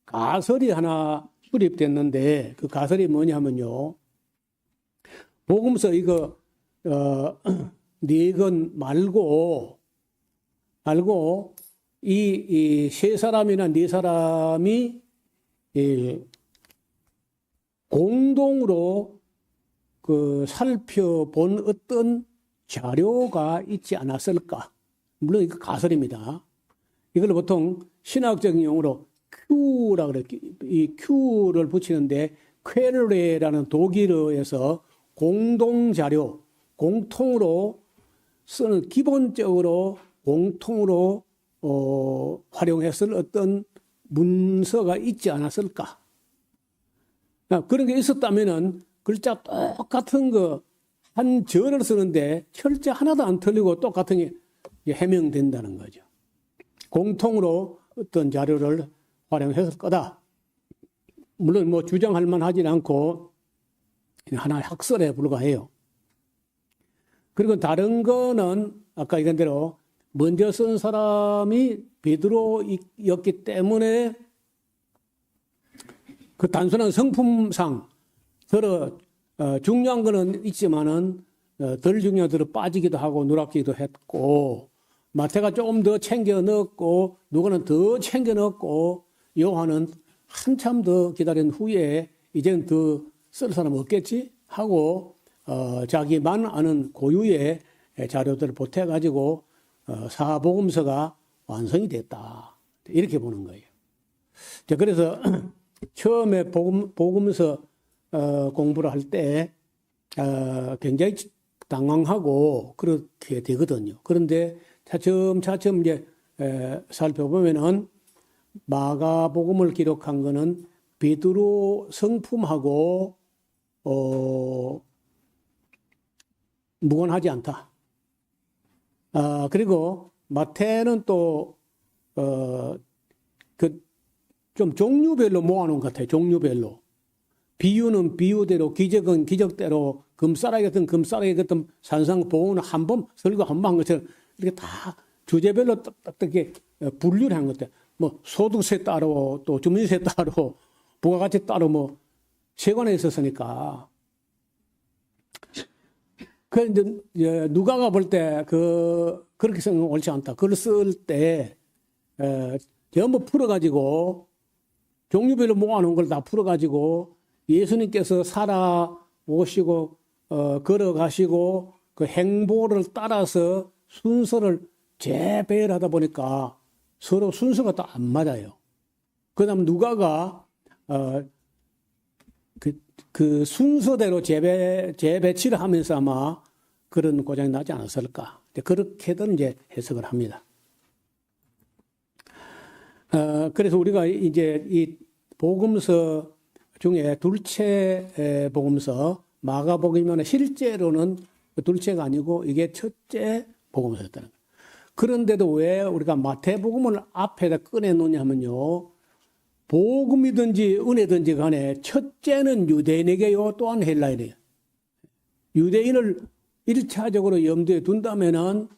가설이 하나 수립됐는데 그 가설이 뭐냐면요. 복음서 이거 4권 말고 이 3사람이나 4사람이 공동으로 살펴본 어떤 자료가 있지 않았을까? 물론 이거 가설입니다. 이걸 보통 신학적인 용어로 Q라고 그래요. 이 Q를 붙이는데 퀘르레라는 독일어에서 공동자료, 공통으로 쓰는 기본적으로 공통으로 활용했을 어떤 문서가 있지 않았을까? 그런 게 있었다면은 글자 똑같은 거 한 절을 쓰는데 철자 하나도 안 틀리고 똑같은 게 해명된다는 거죠. 공통으로 어떤 자료를 활용했을 거다. 물론 뭐 주장할 만하지는 않고 하나의 학설에 불과해요. 그리고 다른 거는 아까 얘기한 대로 먼저 쓴 사람이 베드로였기 때문에 그 단순한 성품상 더러 중요한 거는 있지만은 덜 중요한 대로 빠지기도 하고 누락기도 했고 마태가 조금 더 챙겨 넣었고 누가는 더 챙겨 넣었고 요한은 한참 더 기다린 후에 이제는 더 쓸 사람 없겠지 하고 자기만 아는 고유의 자료들을 보태가지고 사복음서가 완성이 됐다. 이렇게 보는 거예요. 자, 그래서 처음에 복음서 공부를 할 때 굉장히 당황하고 그렇게 되거든요. 그런데 차츰차츰 이제 살펴보면은 마가복음을 기록한 거는 베드로 성품하고 무관하지 않다. 그리고 마태는 또 좀 종류별로 모아놓은 것 같아요. 종류별로. 비유는 비유대로, 기적은 기적대로, 금싸라기 같은 금싸라기 같은 산상보훈은 한 번, 설교 한 번 한 것처럼 이렇게 다 주제별로 딱딱하게 분류를 한 것 같아요. 뭐 소득세 따로, 또 주민세 따로, 부가가치 따로 뭐 세관에 있었으니까. 그런데 누가가 볼 때 그렇게 생각하면 옳지 않다. 글을 쓸 때 전부 풀어가지고 종류별로 모아놓은 걸 다 풀어가지고 예수님께서 살아오시고 걸어가시고 그 행보를 따라서 순서를 재배열하다 보니까 서로 순서가 또 안 맞아요. 그다음 누가가 그 순서대로 재배치를 하면서 아마 그런 고장이 나지 않았을까. 그렇게들 이제 해석을 합니다. 그래서 우리가 이제 이 복음서 중에 둘째 복음서 마가복음이면 실제로는 둘째가 아니고 이게 첫째 복음서였다는 거예요. 그런데도 왜 우리가 마태복음을 앞에다 꺼내놓냐면요. 복음이든지 은혜든지 간에 첫째는 유대인에게요, 또한 헬라인에게. 유대인을 1차적으로 염두에 둔다면은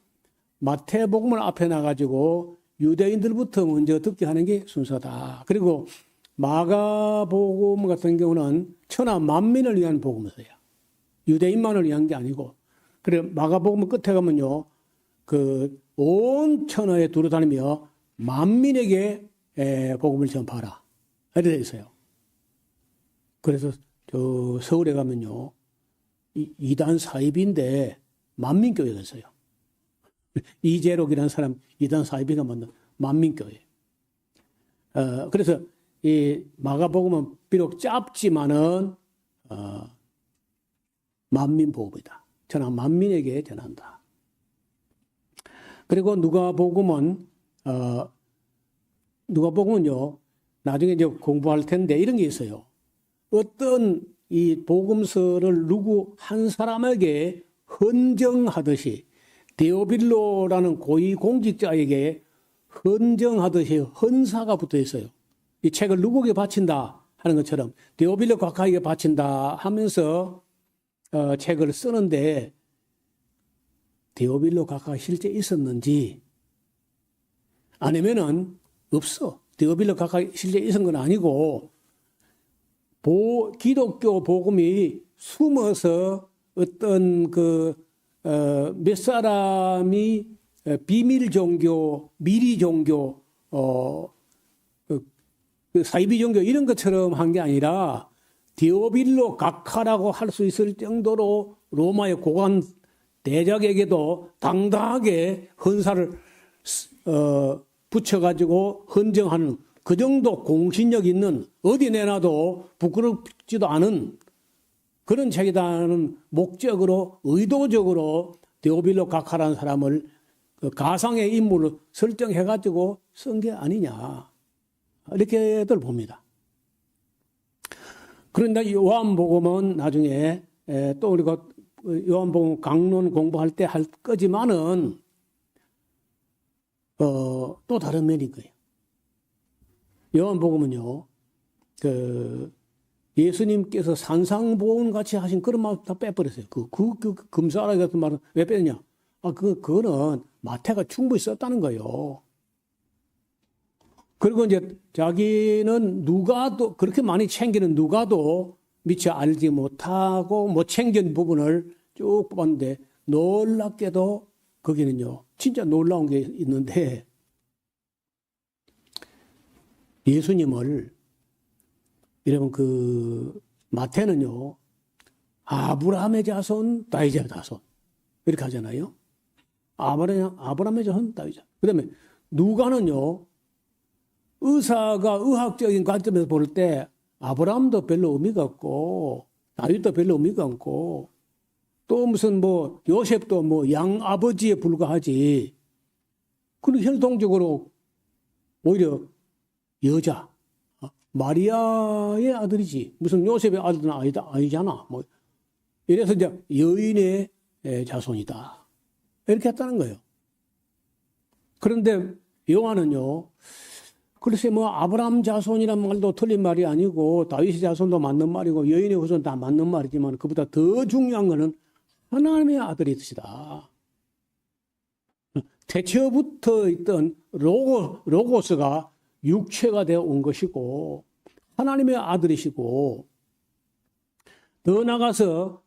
마태복음을 앞에 놔가지고 유대인들부터 먼저 듣게 하는 게 순서다. 그리고 마가복음 같은 경우는 천하 만민을 위한 복음서야. 유대인만을 위한 게 아니고. 그래 마가복음 끝에 가면요, 그 온 천하에 두루다니며 만민에게 복음을 전파하라. 이렇게 되어 있어요. 그래서 저 서울에 가면요, 이단 사입인데 만민교회가 있어요. 이재록이라는 사람 이단 사입이가 만든 만민교회. 그래서 이 마가복음은 비록 짧지만은 만민복음이다. 전하 만민에게 전한다. 그리고 누가복음은요, 나중에 이제 공부할 텐데 이런 게 있어요. 어떤 이 복음서를 누구 한 사람에게 헌정하듯이 데오빌로라는 고위공직자에게 헌정하듯이 헌사가 붙어 있어요. 이 책을 누구에게 바친다 하는 것처럼 데오빌로 각하에게 바친다 하면서 책을 쓰는데 데오빌로 각하가 실제 있었는지 아니면은 없어. 데오빌로 각하가 실제 있은 건 아니고 기독교 복음이 숨어서 어떤 몇 사람이 비밀 종교, 미리 종교, 사이비 종교 이런 것처럼 한 게 아니라 데오빌로 각하라고 할 수 있을 정도로 로마의 고관 대작에게도 당당하게 헌사를 붙여가지고 헌정하는 그 정도 공신력 있는 어디 내놔도 부끄럽지도 않은 그런 책이라는 목적으로 의도적으로 데오빌로 각하라는 사람을 가상의 인물로 설정해가지고 쓴 게 아니냐 이렇게들 봅니다. 그런데 요한복음은 나중에 또 우리가 요한복음 강론 공부할 때 할 거지만은 또 다른 면이 거예요. 요한복음은요, 예수님께서 산상보훈 같이 하신 그런 말 다 빼버렸어요. 금사라기 같은 말은 왜 빼느냐? 그거는 마태가 충분히 썼다는 거예요. 그리고 이제 자기는 누가도 그렇게 많이 챙기는 누가도 미처 알지 못하고 못 챙긴 부분을 쭉 뽑았는데 놀랍게도 거기는요 진짜 놀라운 게 있는데 예수님을 여러분 그 마태는요 아브라함의 자손 다윗의 자손 이렇게 하잖아요. 아브라함의 자손 다윗의. 그다음에 누가는요 의사가 의학적인 관점에서 볼 때 아브라함도 별로 의미가 없고 다윗도 별로 의미가 없고 또 무슨 뭐 요셉도 뭐 양아버지에 불과하지. 그리고 혈통적으로 오히려 여자 마리아의 아들이지 무슨 요셉의 아들은 아니잖아. 뭐 이래서 이제 여인의 자손이다 이렇게 했다는 거예요. 그런데 요한은요. 글쎄 뭐 아브라함 자손이란 말도 틀린 말이 아니고 다윗의 자손도 맞는 말이고 여인의 후손 다 맞는 말이지만 그보다 더 중요한 거는 하나님의 아들이시다. 태초부터 있던 로고스가 육체가 되어 온 것이고 하나님의 아들이시고 더 나가서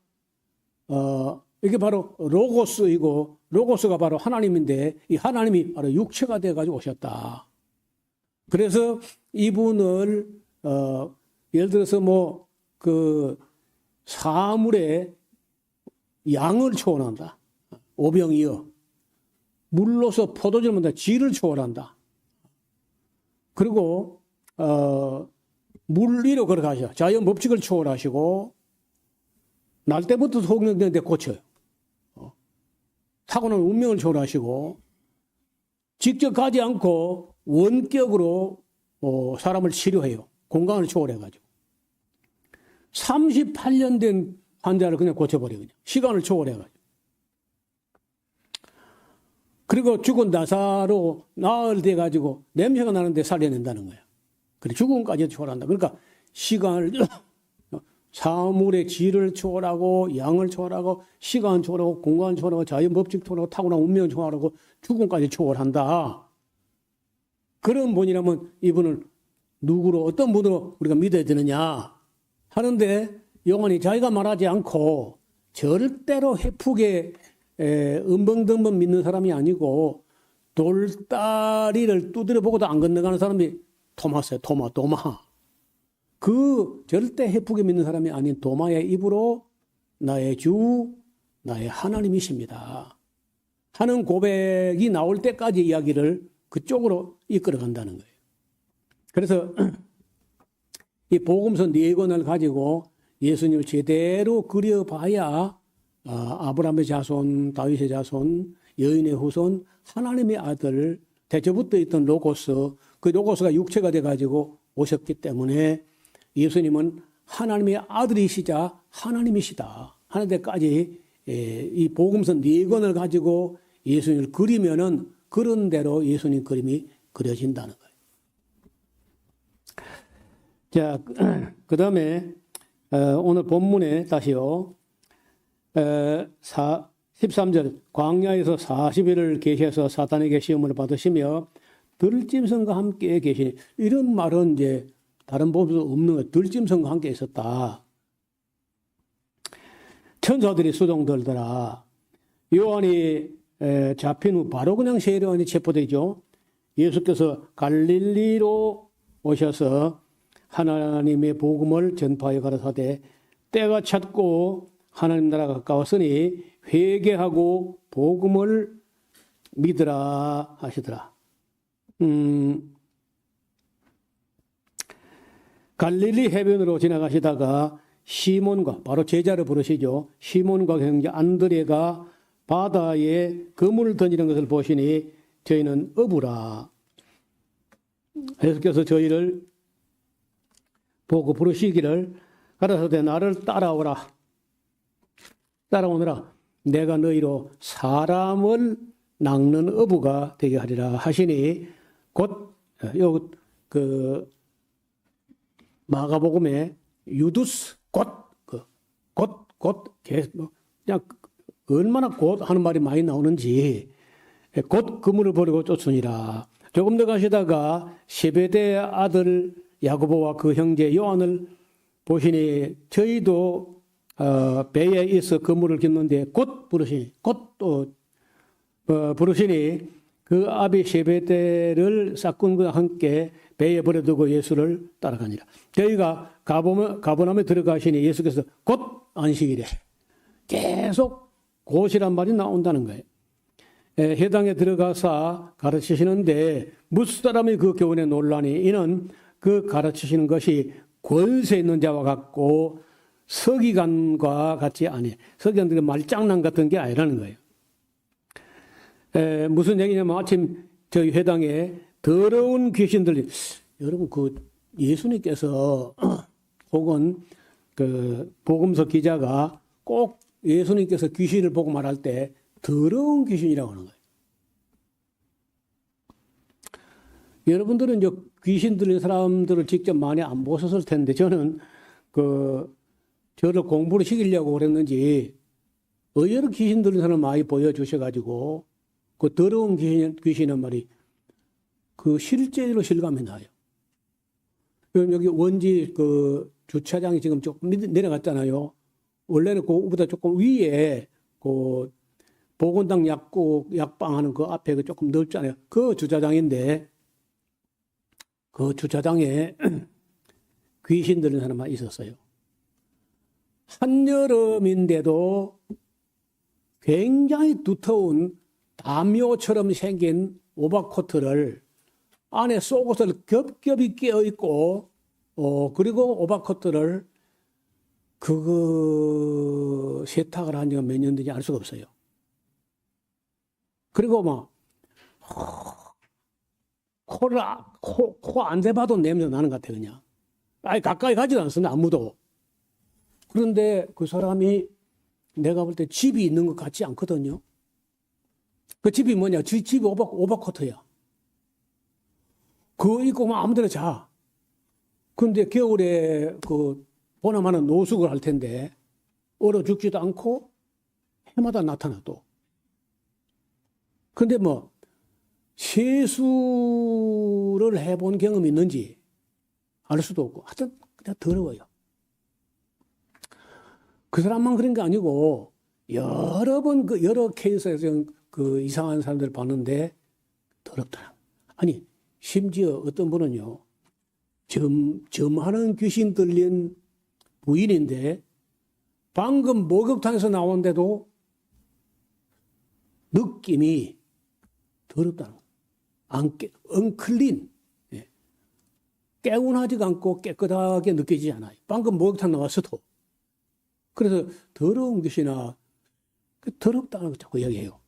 이게 바로 로고스이고 로고스가 바로 하나님인데 이 하나님이 바로 육체가 되어 가지고 오셨다. 그래서 이분을 예를 들어서 뭐 그 사물에 양을 초월한다. 오병이어. 물로서 포도주를 만든다. 지를 초월한다. 그리고 물리로 그렇게 하셔. 자연 법칙을 초월하시고 날 때부터 속력되는데 고쳐요. 타고난 운명을 초월하시고 직접 가지 않고 원격으로 사람을 치료해요. 공간을 초월해가지고. 38년 된 환자를 그냥 고쳐버려요. 그냥. 시간을 초월해가지고. 그리고 죽은 나사로 나을 돼가지고 냄새가 나는데 살려낸다는 거예요. 그래 죽음까지 초월한다. 그러니까 시간을 사물의 질을 초월하고 양을 초월하고 시간 초월하고 공간 초월하고 자연 법칙 초월하고 타고난 운명 초월하고 죽음까지 초월한다. 그런 분이라면 이분을 누구로 어떤 분으로 우리가 믿어야 되느냐 하는데 요한이 자기가 말하지 않고 절대로 해프게 은벙덩벙 믿는 사람이 아니고 돌다리를 두드려 보고도 안 건너가는 사람이 토마스예요. 도마. 그 절대 해프게 믿는 사람이 아닌 도마의 입으로 나의 주, 나의 하나님이십니다 하는 고백이 나올 때까지 이야기를 그쪽으로 이끌어 간다는 거예요. 그래서 이 복음서 4권을 가지고 예수님을 제대로 그려봐야 아브라함의 자손, 다윗의 자손, 여인의 후손, 하나님의 아들, 대초부터 있던 로고스, 그 로고스가 육체가 돼가지고 오셨기 때문에 예수님은 하나님의 아들이시자 하나님이시다 하는 데까지 이 복음서 4권을 가지고 예수님을 그리면은 그런 대로 예수님 그림이 그려진다는 거예요. 자, 그 다음에 오늘 본문에 다시요. 13절 광야에서 40일을 계셔서 사탄에게 시험을 받으시며 들짐승과 함께 계시니 이런 말은 이제 다른 법에도 없는 거예요. 들짐승과 함께 있었다. 천사들이 수종들더라. 요한이 잡힌 후 바로 그냥 세례요한이 체포되죠. 예수께서 갈릴리로 오셔서 하나님의 복음을 전파하여 가라사대 때가 찼고 하나님 나라가 가까웠으니 회개하고 복음을 믿으라 하시더라. 갈릴리 해변으로 지나가시다가 시몬과 바로 제자를 부르시죠. 시몬과 형제 안드레가 바다에 그물을 던지는 것을 보시니 저희는 어부라. 예수께서 저희를 보고 부르시기를 가라사대 나를 따라오느라 내가 너희로 사람을 낚는 어부가 되게 하리라 하시니 곧 그 마가복음에 유두스 곧 계속 그냥 얼마나 곧 하는 말이 많이 나오는지 곧 그물을 버리고 쫓으니라. 조금 더 가시다가 세베대 아들 야고보와 그 형제 요한을 보시니 저희도 배에 있어 그물을 깁는데 곧 부르시니 그 아비 세베대를 싹군과 함께 배에 버려두고 예수를 따라가니라. 저희가 가버나움에 들어가시니 예수께서 곧 안식이래. 계속 곧이란 말이 나온다는 거예요. 해당에 들어가서 가르치시는데 무슨 사람이 그 교훈에 놀라니 이는 그 가르치시는 것이 권세 있는 자와 같고 서기관과 같지 아니. 서기관들의 말장난 같은 게 아니라는 거예요. 무슨 얘기냐면 아침 저희 회당에 더러운 귀신들이 여러분 그 예수님께서 혹은 그 복음서 기자가 꼭 예수님께서 귀신을 보고 말할 때 더러운 귀신이라고 하는 거예요. 여러분들은 이제 귀신 들린 사람들을 직접 많이 안 보셨을 텐데 저는 저를 공부를 시키려고 그랬는지 의외로 귀신 들린 사람 많이 보여주셔가지고 그 더러운 귀신은 말이 그 실제로 실감이 나요. 여기 원지 그 주차장이 지금 조금 내려갔잖아요. 원래는 그거보다 조금 위에 그 보건당 약방 하는 그 앞에 조금 넓잖아요. 그 주차장인데 그 주차장에 귀신 들린 사람만 있었어요. 한여름인데도 굉장히 두터운 담요처럼 생긴 오버코트를 안에 속옷을 겹겹이 끼어 있고 그리고 오버코트를 세탁을 한 지가 몇 년 된지 알 수가 없어요. 그리고 막 코 안 대봐도 냄새 나는 것 같아 그냥. 아예 가까이 가지도 않습니다 아무도. 그런데 그 사람이 내가 볼 때 집이 있는 것 같지 않거든요. 그 집이 뭐냐? 집이 오버코트야. 그거 입고 막 아무데나 자. 그런데 겨울에 보나마나 노숙을 할 텐데 얼어 죽지도 않고 해마다 나타나 또. 근데 뭐 세수를 해본 경험이 있는지 알 수도 없고 하여튼 그냥 더러워요. 그 사람만 그런 게 아니고 여러 번 여러 케이스에서 그 이상한 사람들 봤는데 더럽더라. 아니 심지어 어떤 분은요 점하는 귀신 들린 부인인데 방금 목욕탕에서 나온데도 느낌이 더럽다는 거예요. 언클린. 깨운하지가 않고 깨끗하게 느껴지지 않아요. 방금 목욕탕 나왔어도. 그래서 더러운 귀신이나 더럽다는 거 자꾸 이야기해요.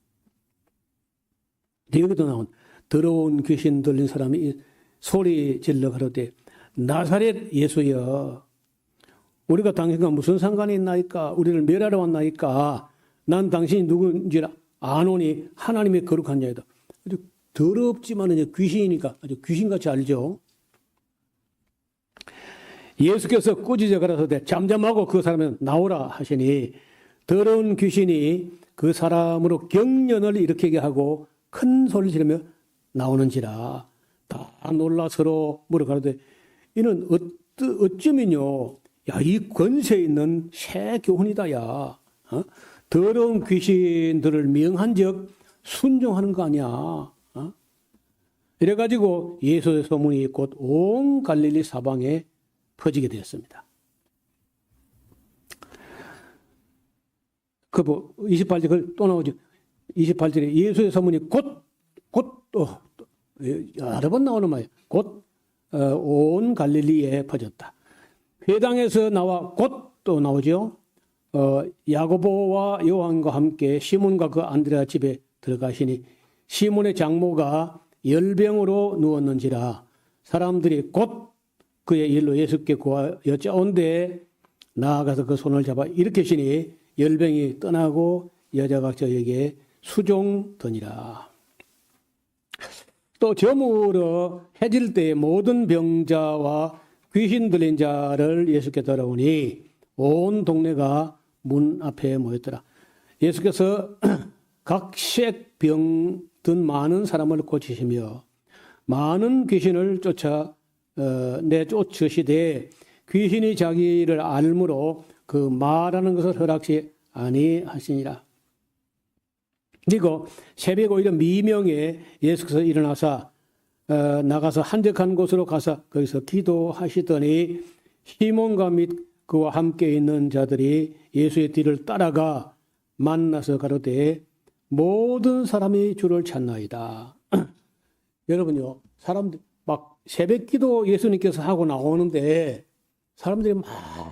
여기도 나온 더러운 귀신 들린 사람이 소리 질러 가로되 나사렛 예수여 우리가 당신과 무슨 상관이 있나이까 우리를 멸하러 왔나이까 난 당신이 누군지 아노니 하나님의 거룩한 자이다. 아주 더럽지만 이제 귀신이니까 아주 귀신같이 알죠. 예수께서 꾸짖어 가라사대 잠잠하고 그 사람은 나오라 하시니 더러운 귀신이 그 사람으로 경련을 일으키게 하고 큰 소리를 지르며 나오는지라. 다 놀라 서로 물어가는데 이는 어쩌면요 야 이 권세 있는 새 교훈이다 야 더러운 귀신들을 명한즉 순종하는 거 아니야. 이래가지고 예수의 소문이 곧 온 갈릴리 사방에 퍼지게 되었습니다. 28절 또 나오죠. 28절에 예수의 소문이 곧 여러 번 나오는 말이에요. 곧 온 갈릴리에 퍼졌다. 회당에서 나와 곧 또 나오죠. 야고보와 요한과 함께 시몬과 그 안드레아 집에 들어가시니 시몬의 장모가 열병으로 누웠는지라 사람들이 곧 그의 일로 예수께 구하여 여짜온데 나아가서 그 손을 잡아 일으키시니 열병이 떠나고 여자가 저에게 수종더니라. 또 저물어 해질 때 모든 병자와 귀신 들린 자를 예수께 따라오니 온 동네가 문 앞에 모였더라. 예수께서 각색 병 든 많은 사람을 고치시며 많은 귀신을 내쫓으시되 귀신이 자기를 알므로 그 말하는 것을 허락시 아니하시니라. 그리고 새벽 오히려 미명에 예수께서 일어나사 나가서 한적한 곳으로 가서 거기서 기도하시더니 시몬과 및 그와 함께 있는 자들이 예수의 뒤를 따라가 만나서 가로되 모든 사람이 주를 찾나이다. 여러분요, 사람들 막 새벽 기도 예수님께서 하고 나오는데 사람들이 막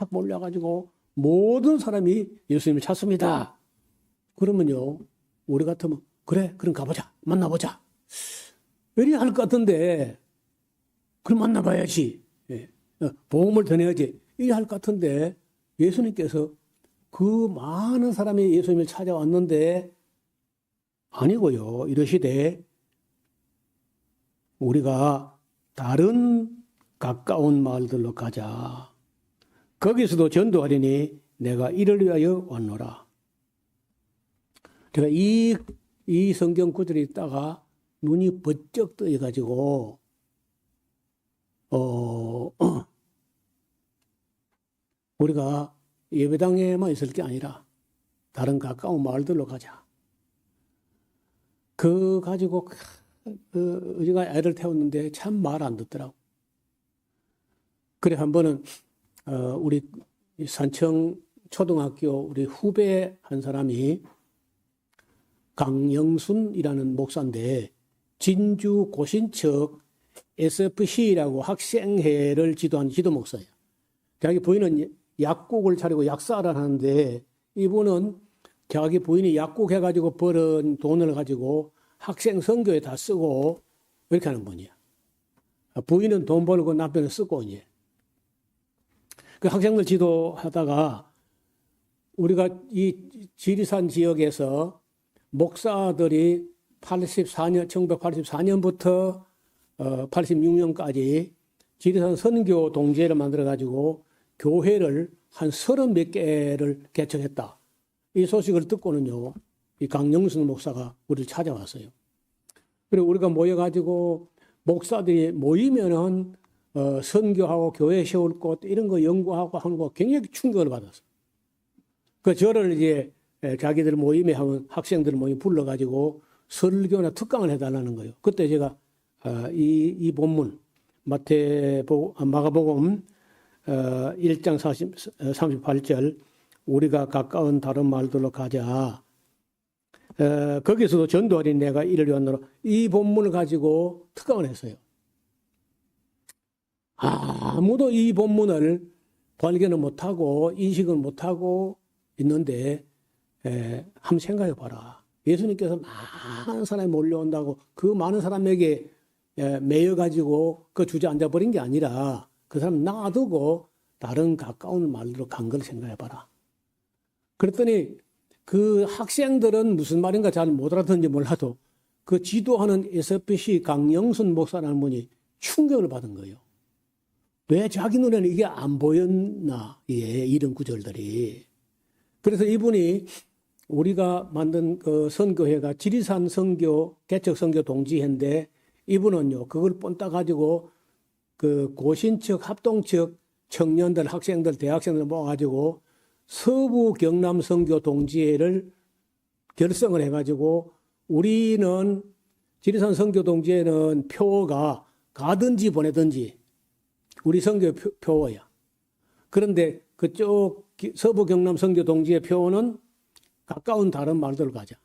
몰려가지고 모든 사람이 예수님을 찾습니다. 그러면요, 우리 같으면 그래, 그럼 가보자, 만나보자. 이리 할 것 같은데, 그럼 만나봐야지. 예. 복음을 전해야지. 이리 할 것 같은데 예수님께서 그 많은 사람이 예수님을 찾아왔는데 아니고요. 이러시되 우리가 다른 가까운 마을들로 가자. 거기서도 전도하리니 내가 이를 위하여 왔노라. 제가 이 성경 구절이 있다가 눈이 번쩍 뜨여가지고 우리가 예배당에만 있을 게 아니라 다른 가까운 마을들로 가자. 그 가지고 우리가 애를 태웠는데 참 말 안 듣더라고. 그래 한 번은 우리 산청 초등학교 우리 후배 한 사람이 강영순이라는 목사인데 진주 고신척 SFC라고 학생회를 지도한 지도 목사예요. 자기 부인은 약국을 차리고 약사를 하는데 이분은 자기 부인이 약국 해가지고 벌은 돈을 가지고 학생 선교에 다 쓰고 이렇게 하는 분이야. 부인은 돈 벌고 남편은 쓰고 이제. 그 학생들 지도하다가 우리가 이 지리산 지역에서 목사들이 1984년부터 86년까지 지리산 선교 동지회를 만들어가지고 교회를 한 30몇 개를 개척했다. 이 소식을 듣고는요, 이 강영순 목사가 우리를 찾아왔어요. 그리고 우리가 모여가지고 목사들이 모이면은 선교하고 교회 세울 곳 이런 거 연구하고 하는 거 굉장히 충격을 받았어요. 그 저를 이제 자기들 모임에 하면 학생들 모임 불러가지고 설교나 특강을 해달라는 거예요. 그때 제가 이 본문 마가복음 1장 38절 우리가 가까운 다른 마을들로 가자. 거기서도 전도하리 내가 이를 위하노라. 이 본문을 가지고 특강을 했어요. 아무도 이 본문을 발견을 못하고 인식을 못하고 있는데 한번 생각해 봐라. 예수님께서 많은 사람이 몰려온다고 그 많은 사람에게 매여가지고 그 주저앉아 버린 게 아니라 그 사람 놔두고 다른 가까운 마을로 간 걸 생각해 봐라. 그랬더니 그 학생들은 무슨 말인가 잘 못 알아듣는지 몰라도 그 지도하는 SFC 강영순 목사라는 분이 충격을 받은 거예요. 왜 자기 눈에는 이게 안 보였나, 이런 구절들이. 그래서 이분이 우리가 만든 그 선교회가 지리산 선교, 개척 선교 동지회인데 이분은요, 그걸 본따 가지고 그 고신척, 합동척 청년들, 학생들, 대학생들 모아가지고 서부 경남 선교 동지회를 결성을 해가지고 우리는 지리산 선교 동지회는 표가 가든지 보내든지 우리 선교 표어야. 그런데 그쪽 서부 경남 선교 동지회 표는 가까운 다른 마을들로 가자.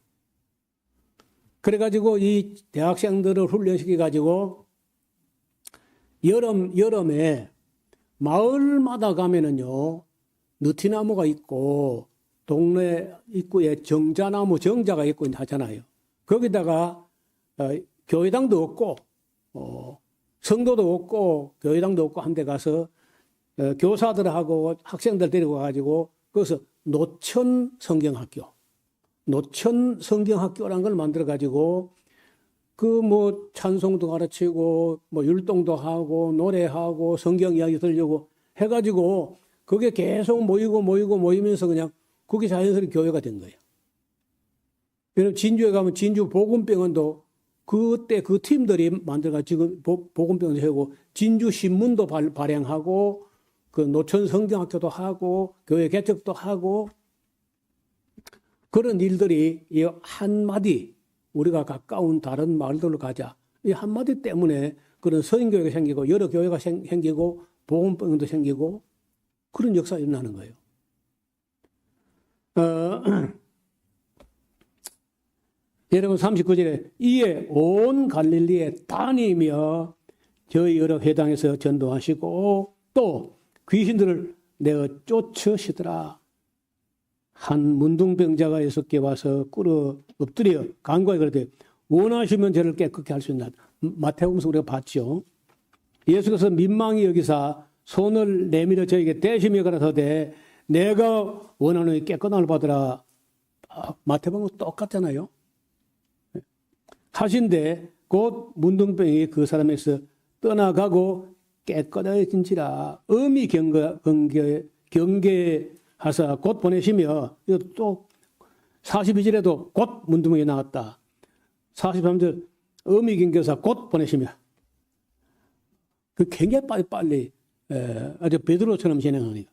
그래가지고 이 대학생들을 훈련시켜가지고 여름에 마을마다 가면은요, 느티나무가 있고 동네 입구에 정자나무 정자가 있고 하잖아요. 거기다가 교회당도 없고 성도도 없고 교회당도 없고 한 데 가서 교사들하고 학생들 데리고 가가지고 거기서 노천 성경학교라는 걸 만들어 가지고 그 뭐 찬송도 가르치고 뭐 율동도 하고 노래하고 성경 이야기 들려고 해가지고 그게 계속 모이면서 그냥 그게 자연스럽게 교회가 된 거예요. 여러분 진주에 가면 진주 복음병원도 그때 그 팀들이 만들어가 지금 복음병원도 세우고 진주 신문도 발행하고 그 노천 성경학교도 하고 교회 개척도 하고 그런 일들이 이 한마디 우리가 가까운 다른 마을들로 가자. 이 한마디 때문에 그런 서인교회가 생기고 여러 교회가 생기고 복음병원도 생기고 그런 역사가 일어나는 거예요. 여러분 39절에 이에 온 갈릴리에 다니며 저희 여러 회당에서 전도하시고 또 귀신들을 내어 쫓으시더라. 한 문둥병자가 6개 와서 꿇어 엎드려 간구하여 그러되 원하시면 저를 깨끗게 할 수 있나. 마태복음에서 우리가 봤죠. 예수께서 민망히 여기사 손을 내밀어 저에게 대시며 가라사대 내가 원하노니 깨끗함을 받으라. 마태복음은 똑같잖아요. 하신데 곧 문둥병이 그 사람에서 떠나가고 깨끗해진지라. 엄히 경계하사 곧 보내시며 또 42절에도 곧 문둥병이 나왔다. 43절 엄히 경계하사 곧 보내시며 그 굉장히 빨리 아주 베드로처럼 진행하니까.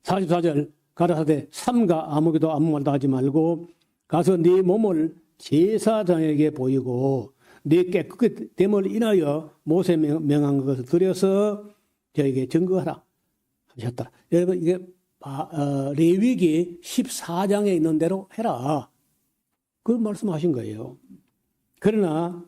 44절 가라사대 삼가 아무개도 아무 말도 하지 말고 가서 네 몸을 제사장에게 보이고 네 깨끗게 됨을 인하여 모세 명한 것을 들여서 저에게 증거하라 하셨다. 여러분 이게 레위기 14장에 있는 대로 해라. 그 말씀하신 거예요. 그러나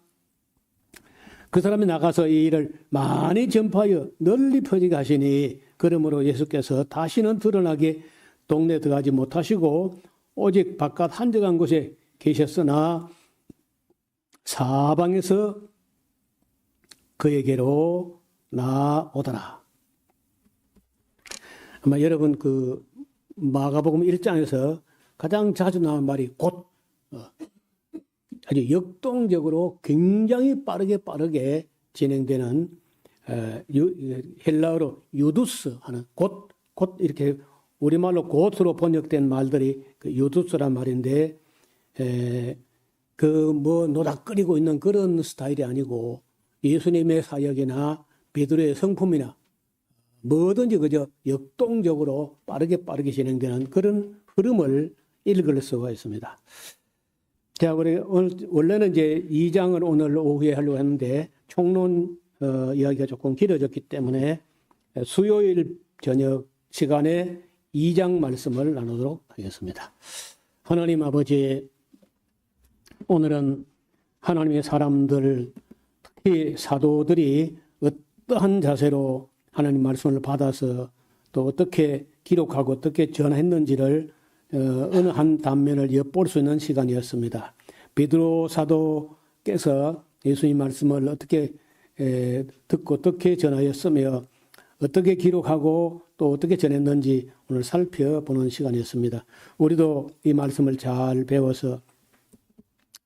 그 사람이 나가서 이 일을 많이 전파하여 널리 퍼지게 하시니 그러므로 예수께서 다시는 드러나게 동네에 들어가지 못하시고 오직 바깥 한적한 곳에 계셨으나 사방에서 그에게로 나오더라. 아마 여러분 그 마가복음 1장에서 가장 자주 나온 말이 곧 아주 역동적으로 굉장히 빠르게 진행되는 헬라어로 유두스 하는 곧 이렇게 우리말로 곧으로 번역된 말들이 그 유두스란 말인데 그 뭐 노닥거리고 있는 그런 스타일이 아니고 예수님의 사역이나 베드로의 성품이나 뭐든지 그저 역동적으로 빠르게 진행되는 그런 흐름을 읽을 수가 있습니다. 자, 우리 원래는 이제 2장을 오늘 오후에 하려고 했는데 총론 이야기가 조금 길어졌기 때문에 수요일 저녁 시간에 2장 말씀을 나누도록 하겠습니다. 하나님 아버지, 오늘은 하나님의 사람들, 특히 사도들이 어떠한 자세로 하나님 말씀을 받아서 또 어떻게 기록하고 어떻게 전했는지를 어느 한 단면을 엿볼 수 있는 시간이었습니다. 베드로 사도께서 예수님 말씀을 어떻게 듣고 어떻게 전하였으며 어떻게 기록하고 또 어떻게 전했는지 오늘 살펴보는 시간이었습니다. 우리도 이 말씀을 잘 배워서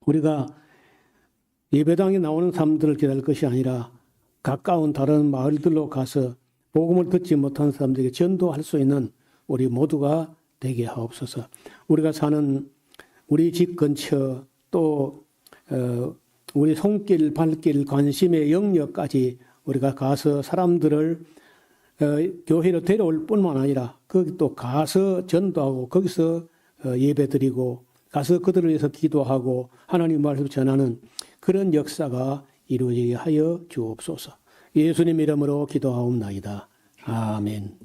우리가 예배당에 나오는 사람들을 기다릴 것이 아니라 가까운 다른 마을들로 가서 복음을 듣지 못한 사람들에게 전도할 수 있는 우리 모두가 되게 하옵소서. 우리가 사는 우리 집 근처 또 우리 손길 발길 관심의 영역까지 우리가 가서 사람들을 교회로 데려올 뿐만 아니라 거기 또 가서 전도하고 거기서 예배드리고 가서 그들을 위해서 기도하고 하나님 말씀을 전하는 그런 역사가 이루어지게 하여 주옵소서. 예수님 이름으로 기도하옵나이다. 아멘.